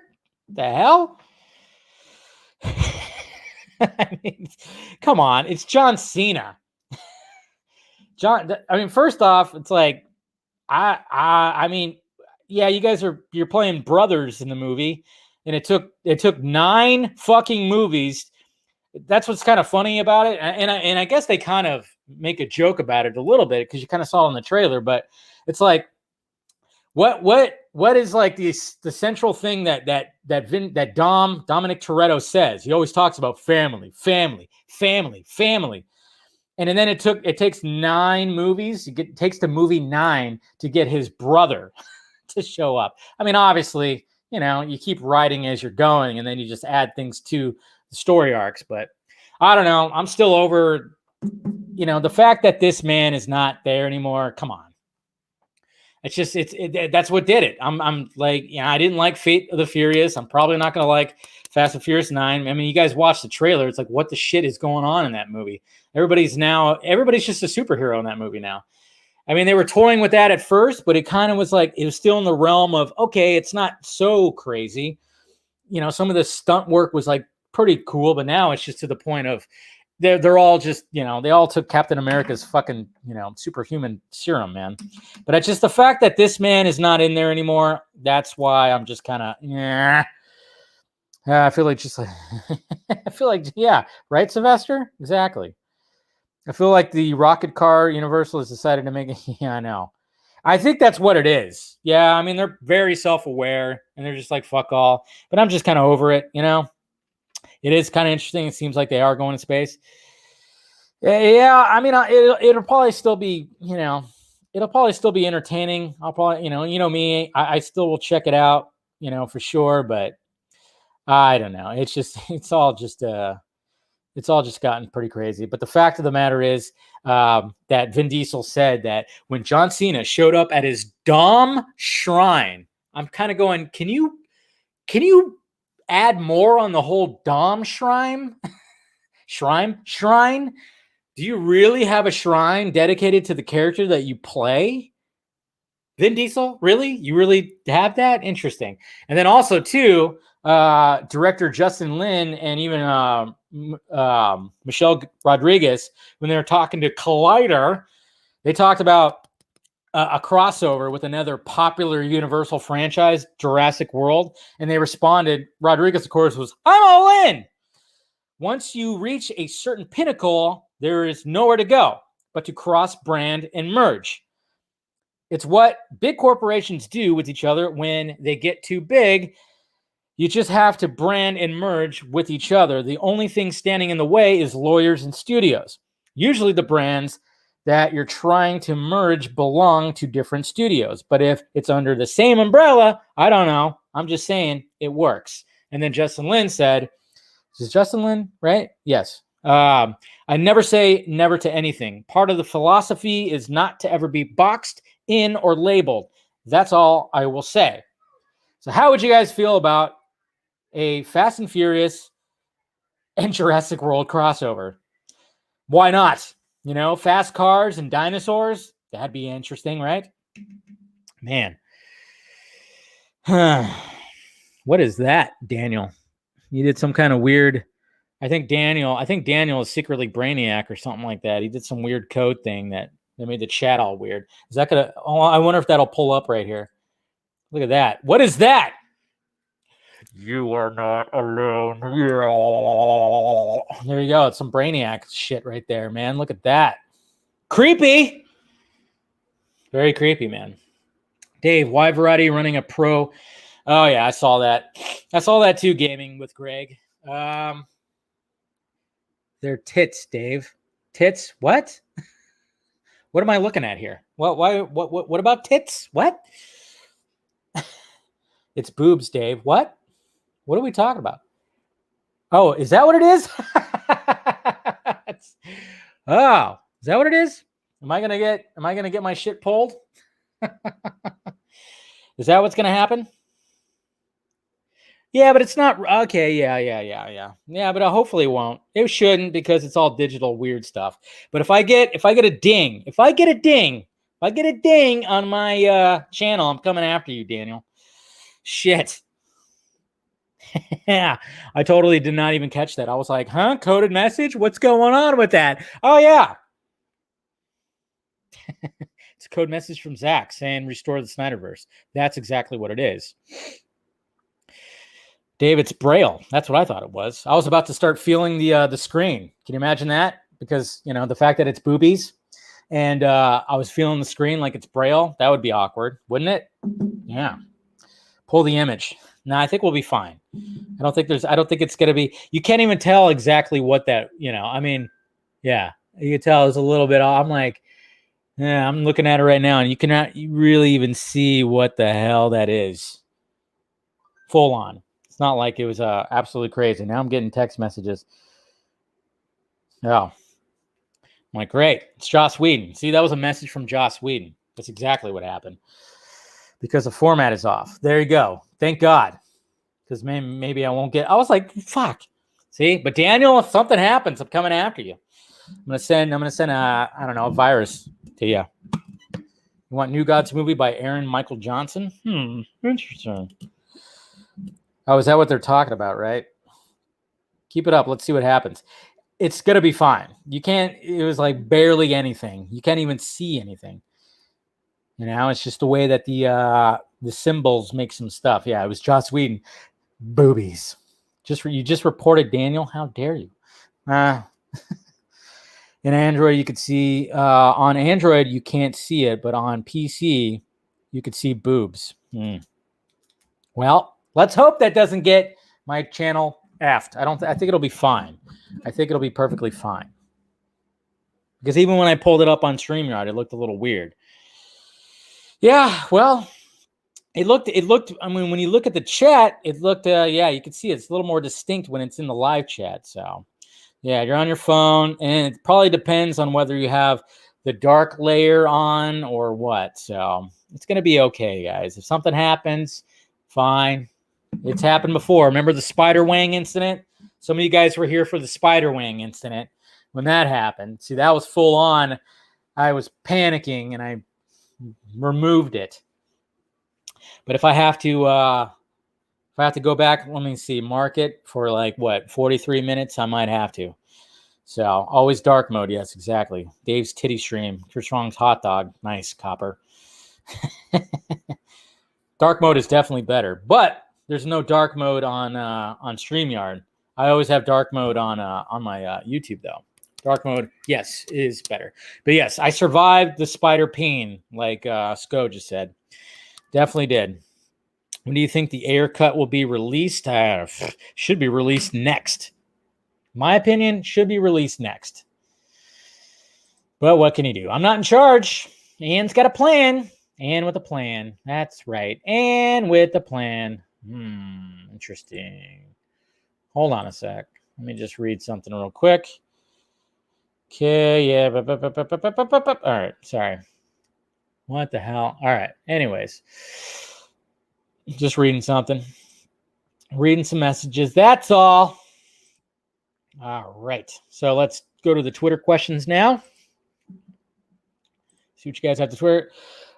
S1: The hell? I mean, come on. It's John Cena. First off, it's like, I mean, yeah, you're playing brothers in the movie, and it took 9 fucking movies. That's what's kind of funny about it. And I guess they kind of make a joke about it a little bit because you kind of saw it in the trailer, but it's like, what is like the central thing that Dominic Toretto says? He always talks about family. And then it takes 9 movies. It takes to movie 9 to get his brother to show up. I mean, obviously, you keep writing as you're going, and then you just add things to the story arcs. But I don't know. I'm still over, the fact that this man is not there anymore. Come on. It's just that's what did it. I'm like, I didn't like Fate of the Furious. I'm probably not gonna like Fast and Furious 9. I mean, you guys watch the trailer. It's like, what the shit is going on in that movie? Everybody's just a superhero in that movie now. I mean, they were toying with that at first, but it kind of was like, it was still in the realm of, okay, it's not so crazy. Some of the stunt work was like pretty cool, but now it's just to the point of they're all just, they all took Captain America's fucking, superhuman serum, man. But it's just the fact that this man is not in there anymore. That's why I'm just kind of, yeah. I feel like yeah, right, Sylvester? Exactly. I feel like the rocket car Universal has decided to make it. Yeah, I know. I think that's what it is. Yeah, I mean, they're very self-aware, and they're just like, fuck all. But I'm just kind of over it, It is kind of interesting. It seems like they are going to space. Yeah, I mean, it'll probably still be, it'll probably still be entertaining. I'll probably, me, I still will check it out, for sure. But I don't know. It's all just gotten pretty crazy. But the fact of the matter is that Vin Diesel said that when John Cena showed up at his Dom shrine, I'm kind of going, can you add more on the whole Dom shrine? Shrine? Do you really have a shrine dedicated to the character that you play? Vin Diesel? Really? You really have that? Interesting. And then also, too, director Justin Lin and even Michelle Rodriguez, when they were talking to Collider, they talked about a crossover with another popular Universal franchise, Jurassic World, and they responded, Rodriguez, of course, was, I'm all in. Once you reach a certain pinnacle, there is nowhere to go but to cross-brand and merge. It's what big corporations do with each other when they get too big. You just have to brand and merge with each other. The only thing standing in the way is lawyers and studios. Usually the brands that you're trying to merge belong to different studios. But if it's under the same umbrella, I don't know. I'm just saying it works. And then Justin Lin said, this is Justin Lin, right? Yes. I never say never to anything. Part of the philosophy is not to ever be boxed in or labeled. That's all I will say. So how would you guys feel about a Fast and Furious and Jurassic World crossover? Why not? Fast cars and dinosaurs. That'd be interesting, right? Man. What is that, Daniel? You did some kind of weird... I think Daniel is secretly Brainiac or something like that. He did some weird code thing that made the chat all weird. Is that gonna... Oh, I wonder if that'll pull up right here. Look at that. What is that? You are not alone. There you go. It's some Brainiac shit right there, man. Look at that. Creepy. Very creepy, man. Dave, why Variety running a pro? Oh, yeah, I saw that. I saw that too, gaming with Greg. They're tits, Dave. Tits? What? What am I looking at here? What about tits? What? It's boobs, Dave. What? What are we talking about? Oh, is that what it is? Oh, is that what it is? Am I gonna get my shit pulled? Is that what's gonna happen? Yeah, but it's not okay. Yeah. Yeah, but hopefully it won't. It shouldn't because it's all digital weird stuff. But if I get a ding on my channel, I'm coming after you, Daniel. Shit. Yeah, I totally did not even catch that. I was like, huh? Coded message? What's going on with that? Oh, yeah. It's a code message from Zach saying restore the Snyderverse. That's exactly what it is. Dave, it's Braille. That's what I thought it was. I was about to start feeling the screen. Can you imagine that? Because, the fact that it's boobies and I was feeling the screen like it's Braille, that would be awkward, wouldn't it? Yeah. Pull the image. No, I think we'll be fine. I don't think it's going to be, you can't even tell exactly what that, I mean, yeah, you can tell it's a little bit, I'm like, yeah, I'm looking at it right now and you cannot really even see what the hell that is. Full on. It's not like it was absolutely crazy. Now I'm getting text messages. Oh, I'm like, great. It's Joss Whedon. See, that was a message from Joss Whedon. That's exactly what happened. Because the format is off. There you go. Thank God. Because maybe I won't get... I was like, fuck. See? But Daniel, if something happens, I'm coming after you. I'm gonna send I don't know, a virus to you. You want New Gods movie by Aaron Michael Johnson? Interesting. Oh, is that what they're talking about, right? Keep it up. Let's see what happens. It's going to be fine. It was like barely anything. You can't even see anything. It's just the way that the symbols make some stuff. Yeah, it was Joss Whedon. Boobies. You just reported, Daniel. How dare you? In Android, you could see, on Android, you can't see it, but on PC, you could see boobs. Well, let's hope that doesn't get my channel effed. I think it'll be fine. I think it'll be perfectly fine. Because even when I pulled it up on StreamYard, it looked a little weird. Yeah, well, it looked, I mean, when you look at the chat, it looked, yeah, you can see it's a little more distinct when it's in the live chat, so. Yeah, you're on your phone, and it probably depends on whether you have the dark layer on or what. So it's going to be okay, guys. If something happens, fine. It's happened before. Remember the spider wing incident? Some of you guys were here for the spider wing incident when that happened. See, that was full on. I was panicking, and I removed it. But if I have to go back, let me see, mark it for like, 43 minutes? I might have to. So, always dark mode. Yes, exactly. Dave's titty stream. Chris Strong's hot dog. Nice, Copper. Dark mode is definitely better. But there's no dark mode on StreamYard. I always have dark mode on my YouTube, though. Dark mode, yes, is better. But yes, I survived the spider pain, like Sko just said. Definitely did. When do you think the Ayer cut will be released? Should be released next. My opinion, should be released next. But what can you do? I'm not in charge. Ian's got a plan. And with a plan. That's right. And with a plan. Interesting. Hold on a sec. Let me just read something real quick. Okay, yeah. All right, sorry. What the hell? All right. Anyways. Just reading something. Reading some messages. That's all. All right. So let's go to the Twitter questions now. See what you guys have to Twitter.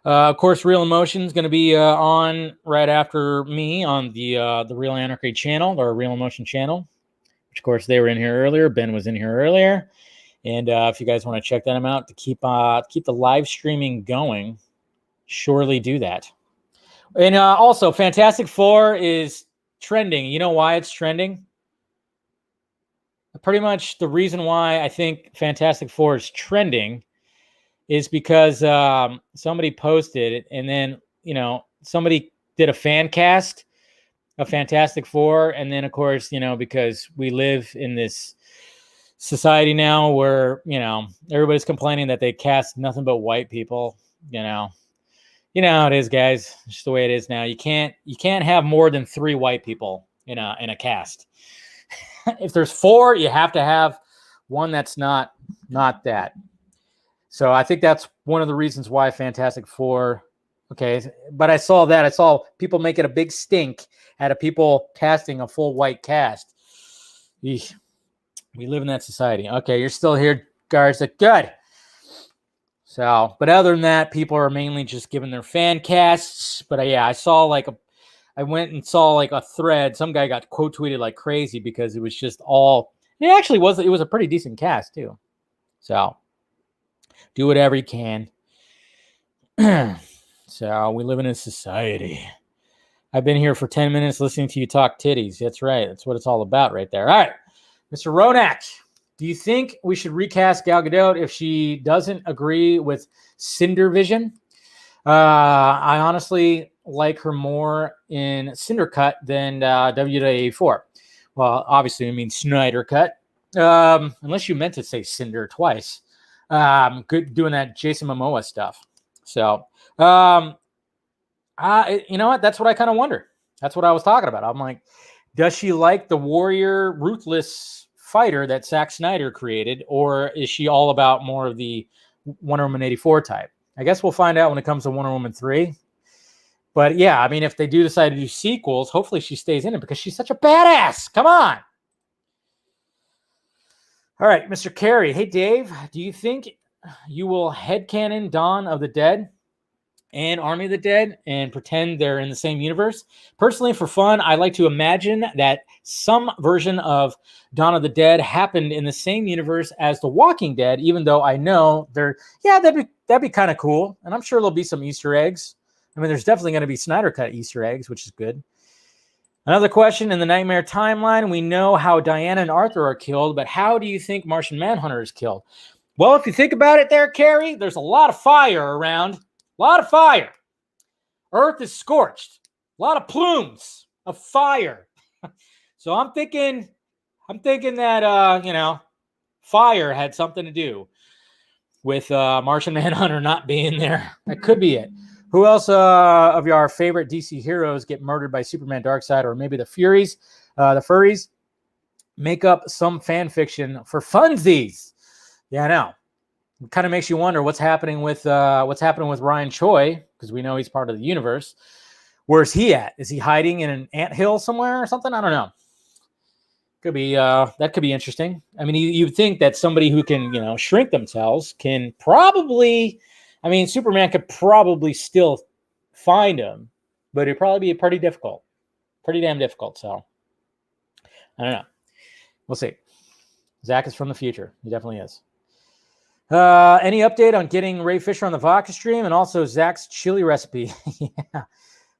S1: Of course, Real Emotion is going to be on right after me on the Real Anarchy channel, or Real Emotion channel, which, of course, they were in here earlier. Ben was in here earlier. And if you guys want to check them out to keep the live streaming going, surely do that. And also, Fantastic Four is trending. You know why it's trending? Pretty much the reason why I think Fantastic Four is trending is because somebody posted it, and then, somebody did a fan cast of Fantastic Four. And then, of course, because we live in this society now where, everybody's complaining that they cast nothing but white people, You know how it is, guys. It's just the way it is now. You can't have more than 3 white people in a cast. If there's 4, you have to have one that's not that. So I think that's one of the reasons why Fantastic Four. Okay, but I saw people making a big stink out of people casting a full white cast. Eesh. We live in that society. Okay, you're still here, Garza. Good. So, but other than that, people are mainly just giving their fan casts. But yeah, I went and saw like a thread. Some guy got quote tweeted like crazy because it was just all. It was a pretty decent cast too. So, do whatever you can. So we live in a society. I've been here for 10 minutes listening to you talk titties. That's right. That's what it's all about right there. All right, Mr. Ronak. Do you think we should recast Gal Gadot if she doesn't agree with Cinder Vision? I honestly like her more in Cinder Cut than W84. Well, obviously, I mean Snyder Cut. Unless you meant to say Cinder twice. Good doing that Jason Momoa stuff. So, you know what? That's what I kind of wonder. That's what I was talking about. I'm like, does she like the warrior, ruthless fighter that Zack Snyder created, or is she all about more of the Wonder Woman 84 type? I guess we'll find out when it comes to Wonder Woman 3. But yeah, I mean, if they do decide to do sequels, hopefully she stays in it because she's such a badass. Come on. All right, Mr. Carey. Hey, Dave, do you think you will headcanon Dawn of the Dead? and Army of the Dead and pretend they're in the same universe. Personally, for fun, I like to imagine that some version of Dawn of the Dead happened in the same universe as The Walking Dead, even though I know that'd be kind of cool. And I'm sure there'll be some Easter eggs. I mean, there's definitely going to be Snyder Cut Easter eggs, which is good. Another question in the Nightmare timeline, we know how Diana and Arthur are killed, but how do you think Martian Manhunter is killed? Well, if you think about it there, Carrie, there's a lot of fire around. A lot of fire. Earth is scorched. A lot of plumes of fire. So I'm thinking that fire had something to do with Martian Manhunter not being there. That could be it. Who else of our favorite DC heroes get murdered by Superman, Darkseid, or maybe the Furies, the Furries? Make up some fan fiction for funsies. Yeah, I know. It kind of makes you wonder what's happening with Ryan Choi, because we know he's part of the universe. Where's he at? Is he hiding in an anthill somewhere or something? I don't know. Could be that could be interesting. I mean, you'd think that somebody who can shrink themselves can probably. I mean, Superman could probably still find him, but it'd probably be pretty damn difficult. So I don't know. We'll see. Zach is from the future. He definitely is. Any update on getting Ray Fisher on the vodka stream and also Zach's chili recipe? Yeah,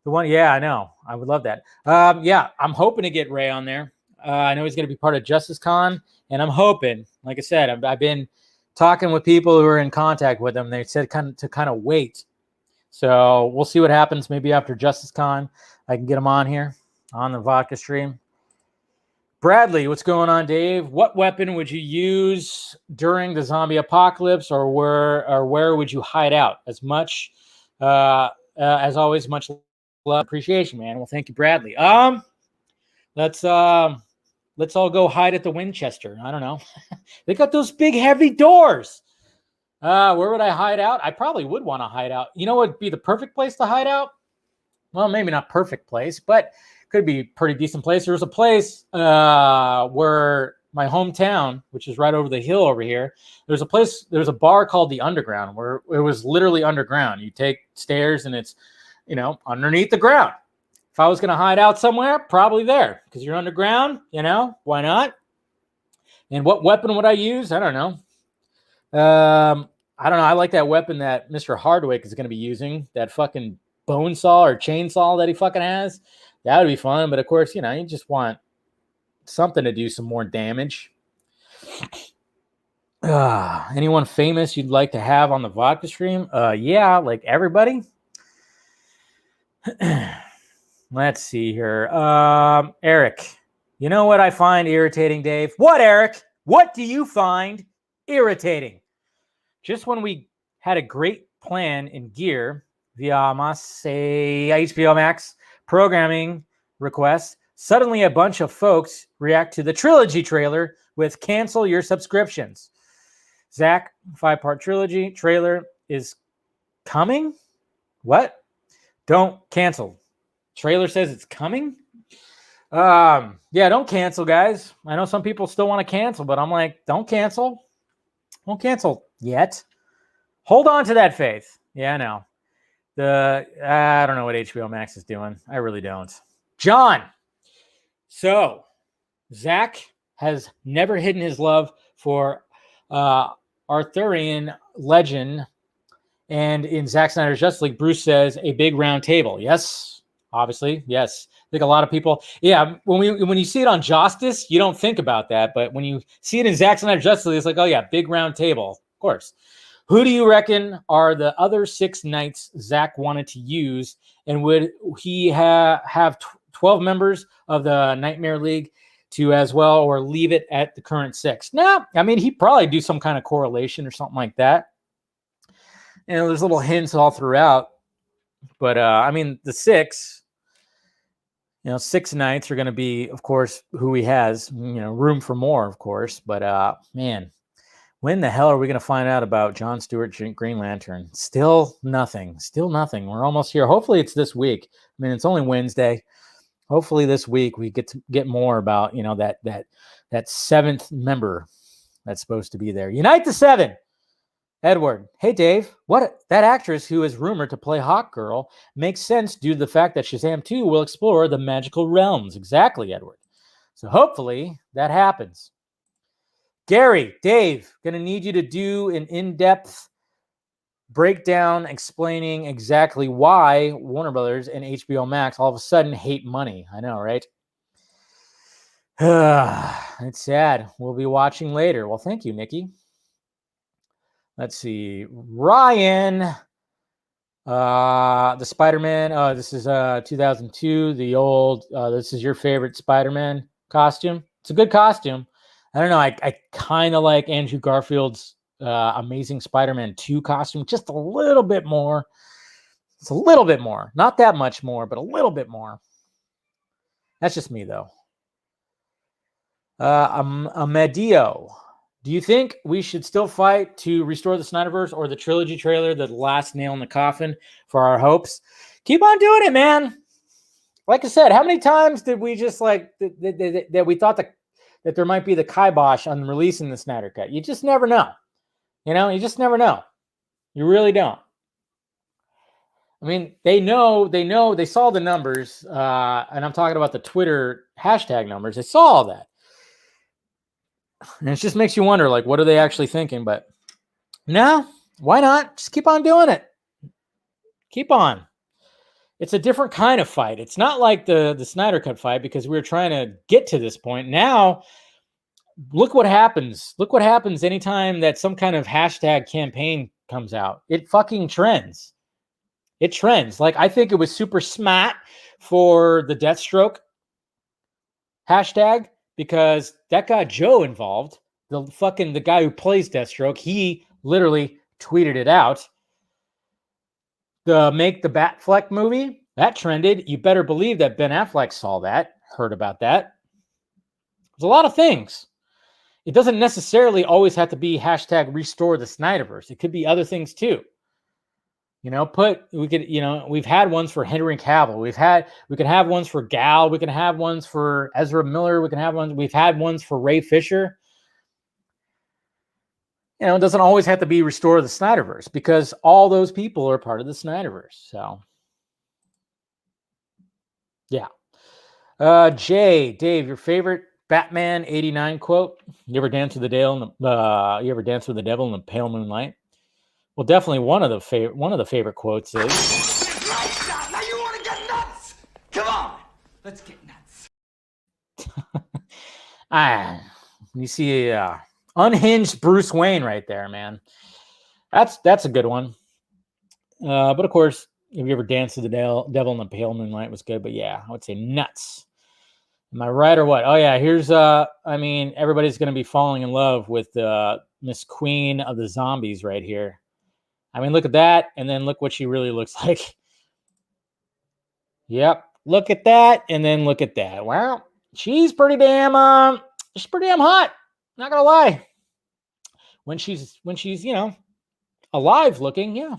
S1: the one. Yeah, I know. I would love that. Yeah, I'm hoping to get Ray on there. I know he's going to be part of Justice Con, and I'm hoping, like I said, I've been talking with people who are in contact with him. They said to kind of wait. So we'll see what happens. Maybe after Justice Con, I can get him on here on the vodka stream. Bradley, what's going on, Dave? What weapon would you use during the zombie apocalypse, or where would you hide out? As always, much love, appreciation, man. Well, thank you, Bradley. Let's all go hide at the Winchester. I don't know. They got those big, heavy doors. Where would I hide out? I probably would want to hide out. You know what would be the perfect place to hide out? Well, maybe not perfect place, but could be a pretty decent place. There's a place where my hometown, which is right over the hill over here, there's a bar called the Underground, where it was literally underground. You take stairs and it's, underneath the ground. If I was going to hide out somewhere, probably there, because you're underground, why not? And what weapon would I use? I don't know. I don't know. I like that weapon that Mr. Hardwick is going to be using, that fucking bone saw or chainsaw that he fucking has. That would be fun. But of course, you just want something to do some more damage. Anyone famous you'd like to have on the vodka stream? Yeah, like everybody. Let's see here. Eric, you know what I find irritating, Dave? What, Eric? What do you find irritating? Just when we had a great plan in gear via HBO Max programming requests, suddenly a bunch of folks react to the trilogy trailer with cancel your subscriptions. Zach, 5-part trilogy trailer is coming? What? Don't cancel. Trailer says it's coming? Yeah, don't cancel, guys. I know some people still want to cancel, but I'm like, don't cancel. Don't cancel yet. Hold on to that faith. Yeah, I know. I don't know what HBO Max is doing. I really don't. John. So, Zach has never hidden his love for Arthurian legend. And in Zack Snyder's Justice League, Bruce says a big round table. Yes, obviously. Yes. I think a lot of people, when you see it on Justice, you don't think about that. But when you see it in Zack Snyder's Justice League, it's like, oh yeah, big round table. Of course. Who do you reckon are the other 6 knights Zach wanted to use? And would he have 12 members of the Nightmare League to as well, or leave it at the current 6? No, I mean, he'd probably do some kind of correlation or something like that. There's little hints all throughout. But, I mean, the 6, 6 knights are going to be, of course, who he has, room for more, of course. But, man, when the hell are we going to find out about John Stewart Green Lantern? Still nothing. We're almost here. Hopefully it's this week. I mean, it's only Wednesday. Hopefully this week we get more about, that 7th member that's supposed to be there. Unite the 7. Edward, hey Dave, what that actress who is rumored to play Hawkgirl makes sense due to the fact that Shazam 2 will explore the magical realms. Exactly, Edward. So hopefully that happens. Gary, Dave, gonna need you to do an in-depth breakdown explaining exactly why Warner Brothers and HBO Max all of a sudden hate money. I know, right? It's sad. We'll be watching later. Well, thank you, Nikki. Let's see. Ryan, the Spider-Man. This is 2002. The old, this is your favorite Spider-Man costume. It's a good costume. I don't know. I kind of like Andrew Garfield's Amazing Spider-Man 2 costume just a little bit more. It's a little bit more. Not that much more, but a little bit more. That's just me, though. Amedio, do you think we should still fight to restore the Snyderverse, or the trilogy trailer the last nail in the coffin for our hopes? Keep on doing it, man. Like I said, how many times did we just like that we thought that there might be the kibosh on releasing the Snyder Cut? You just never know. You just never know. You really don't. I mean, they saw the numbers, and I'm talking about the Twitter hashtag numbers. They saw all that. And it just makes you wonder, like, what are they actually thinking? But no, why not? Just keep on doing it. Keep on. It's a different kind of fight. It's not like the Snyder Cut fight, because we were trying to get to this point. Now, look what happens. Look what happens anytime that some kind of hashtag campaign comes out. It fucking trends. It trends. Like, I think it was super smart for the Deathstroke hashtag, because that got Joe involved. The guy who plays Deathstroke, he literally tweeted it out. The Make the Batfleck movie, that trended. You better believe that Ben Affleck saw that, heard about that. There's a lot of things. It doesn't necessarily always have to be hashtag restore the Snyderverse. It could be other things too. We've had ones for Henry Cavill. We could have ones for Gal. We can have ones for Ezra Miller. We've had ones for Ray Fisher. It doesn't always have to be restore the Snyderverse, because all those people are part of the Snyderverse. So, yeah. Dave, your favorite Batman '89 quote? You ever dance with the devil in the pale moonlight? Well, definitely one of the favorite quotes is.
S7: Now you want to get nuts? Come on, let's get nuts.
S1: You see unhinged Bruce Wayne right there, man. That's a good one. But of course, if you ever danced with the devil in the pale moonlight was good. But yeah, I would say nuts. Am I right or what? Oh yeah, here's everybody's gonna be falling in love with Miss Queen of the Zombies right here. I mean, look at that, and then look what she really looks like. Yep, look at that, and then look at that. Wow, she's pretty damn hot. Not gonna lie. When she's alive looking, yeah.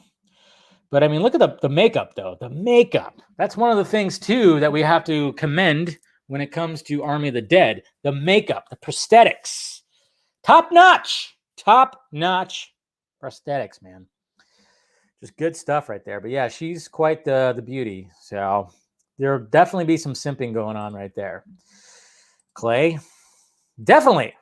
S1: But I mean, look at the makeup though. The makeup. That's one of the things too that we have to commend when it comes to Army of the Dead. The makeup, the prosthetics, top notch prosthetics, man. Just good stuff right there. But yeah, she's quite the beauty. So there'll definitely be some simping going on right there. Clay, definitely.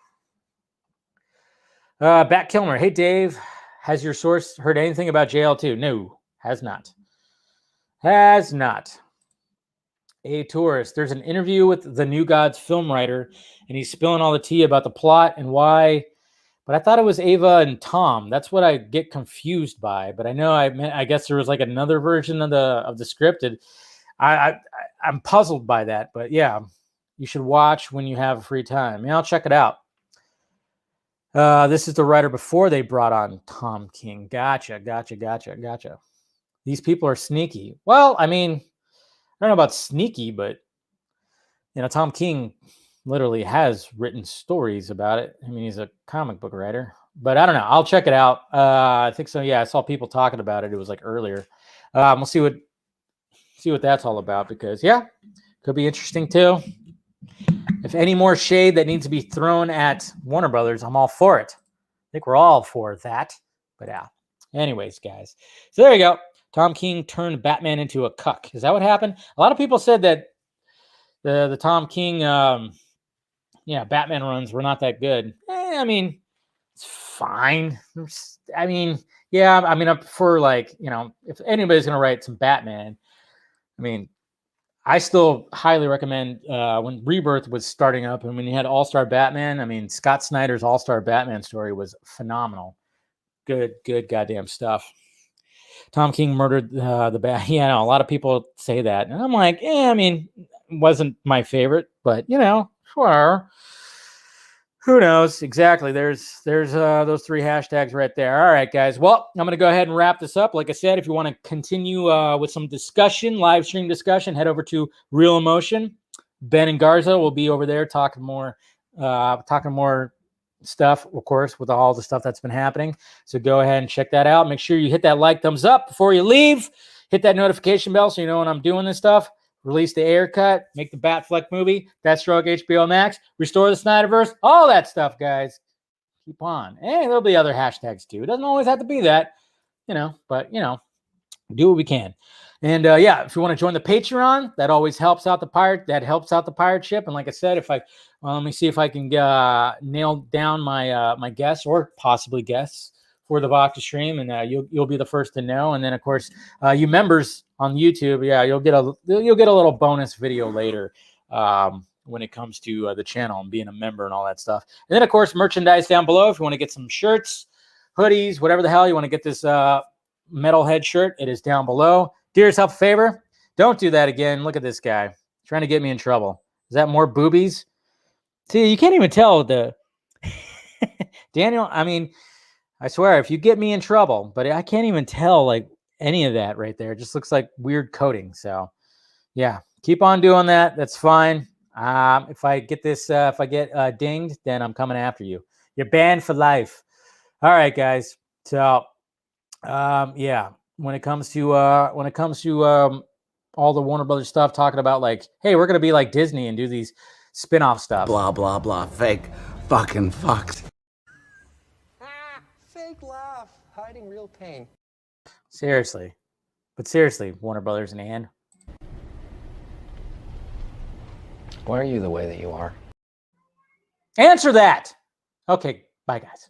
S1: Bat Kilmer, hey Dave, has your source heard anything about JL2? No, has not. Has not. A tourist, there's an interview with the New Gods film writer, and he's spilling all the tea about the plot and why. But I thought it was Ava and Tom. That's what I get confused by. But I guess there was like another version of the script. And I'm puzzled by that. But yeah, you should watch when you have free time. Yeah, I'll check it out. This is the writer before they brought on Tom King. Gotcha. These people are sneaky. Well, I mean, I don't know about sneaky, but Tom King literally has written stories about it. I mean, he's a comic book writer, but I don't know. I'll check it out. I think so. Yeah, I saw people talking about it. It was like earlier. We'll see what that's all about, because yeah, could be interesting too. If any more shade that needs to be thrown at Warner Brothers, I'm all for it. I think we're all for that. But yeah. Anyways, guys. So there you go. Tom King turned Batman into a cuck. Is that what happened? A lot of people said that the Tom King Batman runs were not that good. I mean, it's fine. I mean, yeah, I mean, I prefer, like, if anybody's gonna write some Batman, I mean, I still highly recommend when Rebirth was starting up and when you had All-Star Batman. I mean, Scott Snyder's All-Star Batman story was phenomenal. Good goddamn stuff. Tom King murdered the bat. Yeah, no, a lot of people say that, and I'm like, I mean, it wasn't my favorite, but sure. Who knows? Exactly. There's those 3 hashtags right there. All right, guys. Well, I'm going to go ahead and wrap this up. Like I said, if you want to continue with some discussion, live stream discussion, head over to Real Emotion. Ben and Garza will be over there talking more stuff, of course, with all the stuff that's been happening. So go ahead and check that out. Make sure you hit that like, thumbs up before you leave. Hit that notification bell so you know when I'm doing this stuff. Release the air cut, make the Batfleck movie, Deathstroke HBO Max, restore the Snyderverse, all that stuff, guys. Keep on. And there'll be other hashtags too. It doesn't always have to be that, but do what we can. And if you want to join the Patreon, that always helps out the pirate. That helps out the pirate ship. And like I said, let me see if I can nail down my guests or possibly guests for the Vodka stream, and you'll be the first to know. And then, of course, you members on YouTube, you'll get a little bonus video later when it comes to the channel and being a member and all that stuff. And then, of course, merchandise down below. If you want to get some shirts, hoodies, whatever the hell you want to get, this metalhead shirt, it is down below. Do yourself a favor, don't do that again. Look at this guy trying to get me in trouble. Is that more boobies? See, you can't even tell the Daniel. I mean, I swear, if you get me in trouble, but I can't even tell like any of that right there. It just looks like weird coding. So yeah, keep on doing that. That's fine. If I get dinged, then I'm coming after you. You're banned for life. All right, guys. So when it comes to all the Warner Brothers stuff, talking about like, hey, we're gonna be like Disney and do these spin-off stuff.
S7: Blah, blah, blah. Fake. Fucking fucked.
S8: Fake laugh, hiding real pain.
S1: Seriously, Warner Brothers and Ann.
S8: Why are you the way that you are?
S1: Answer that. Okay, bye, guys.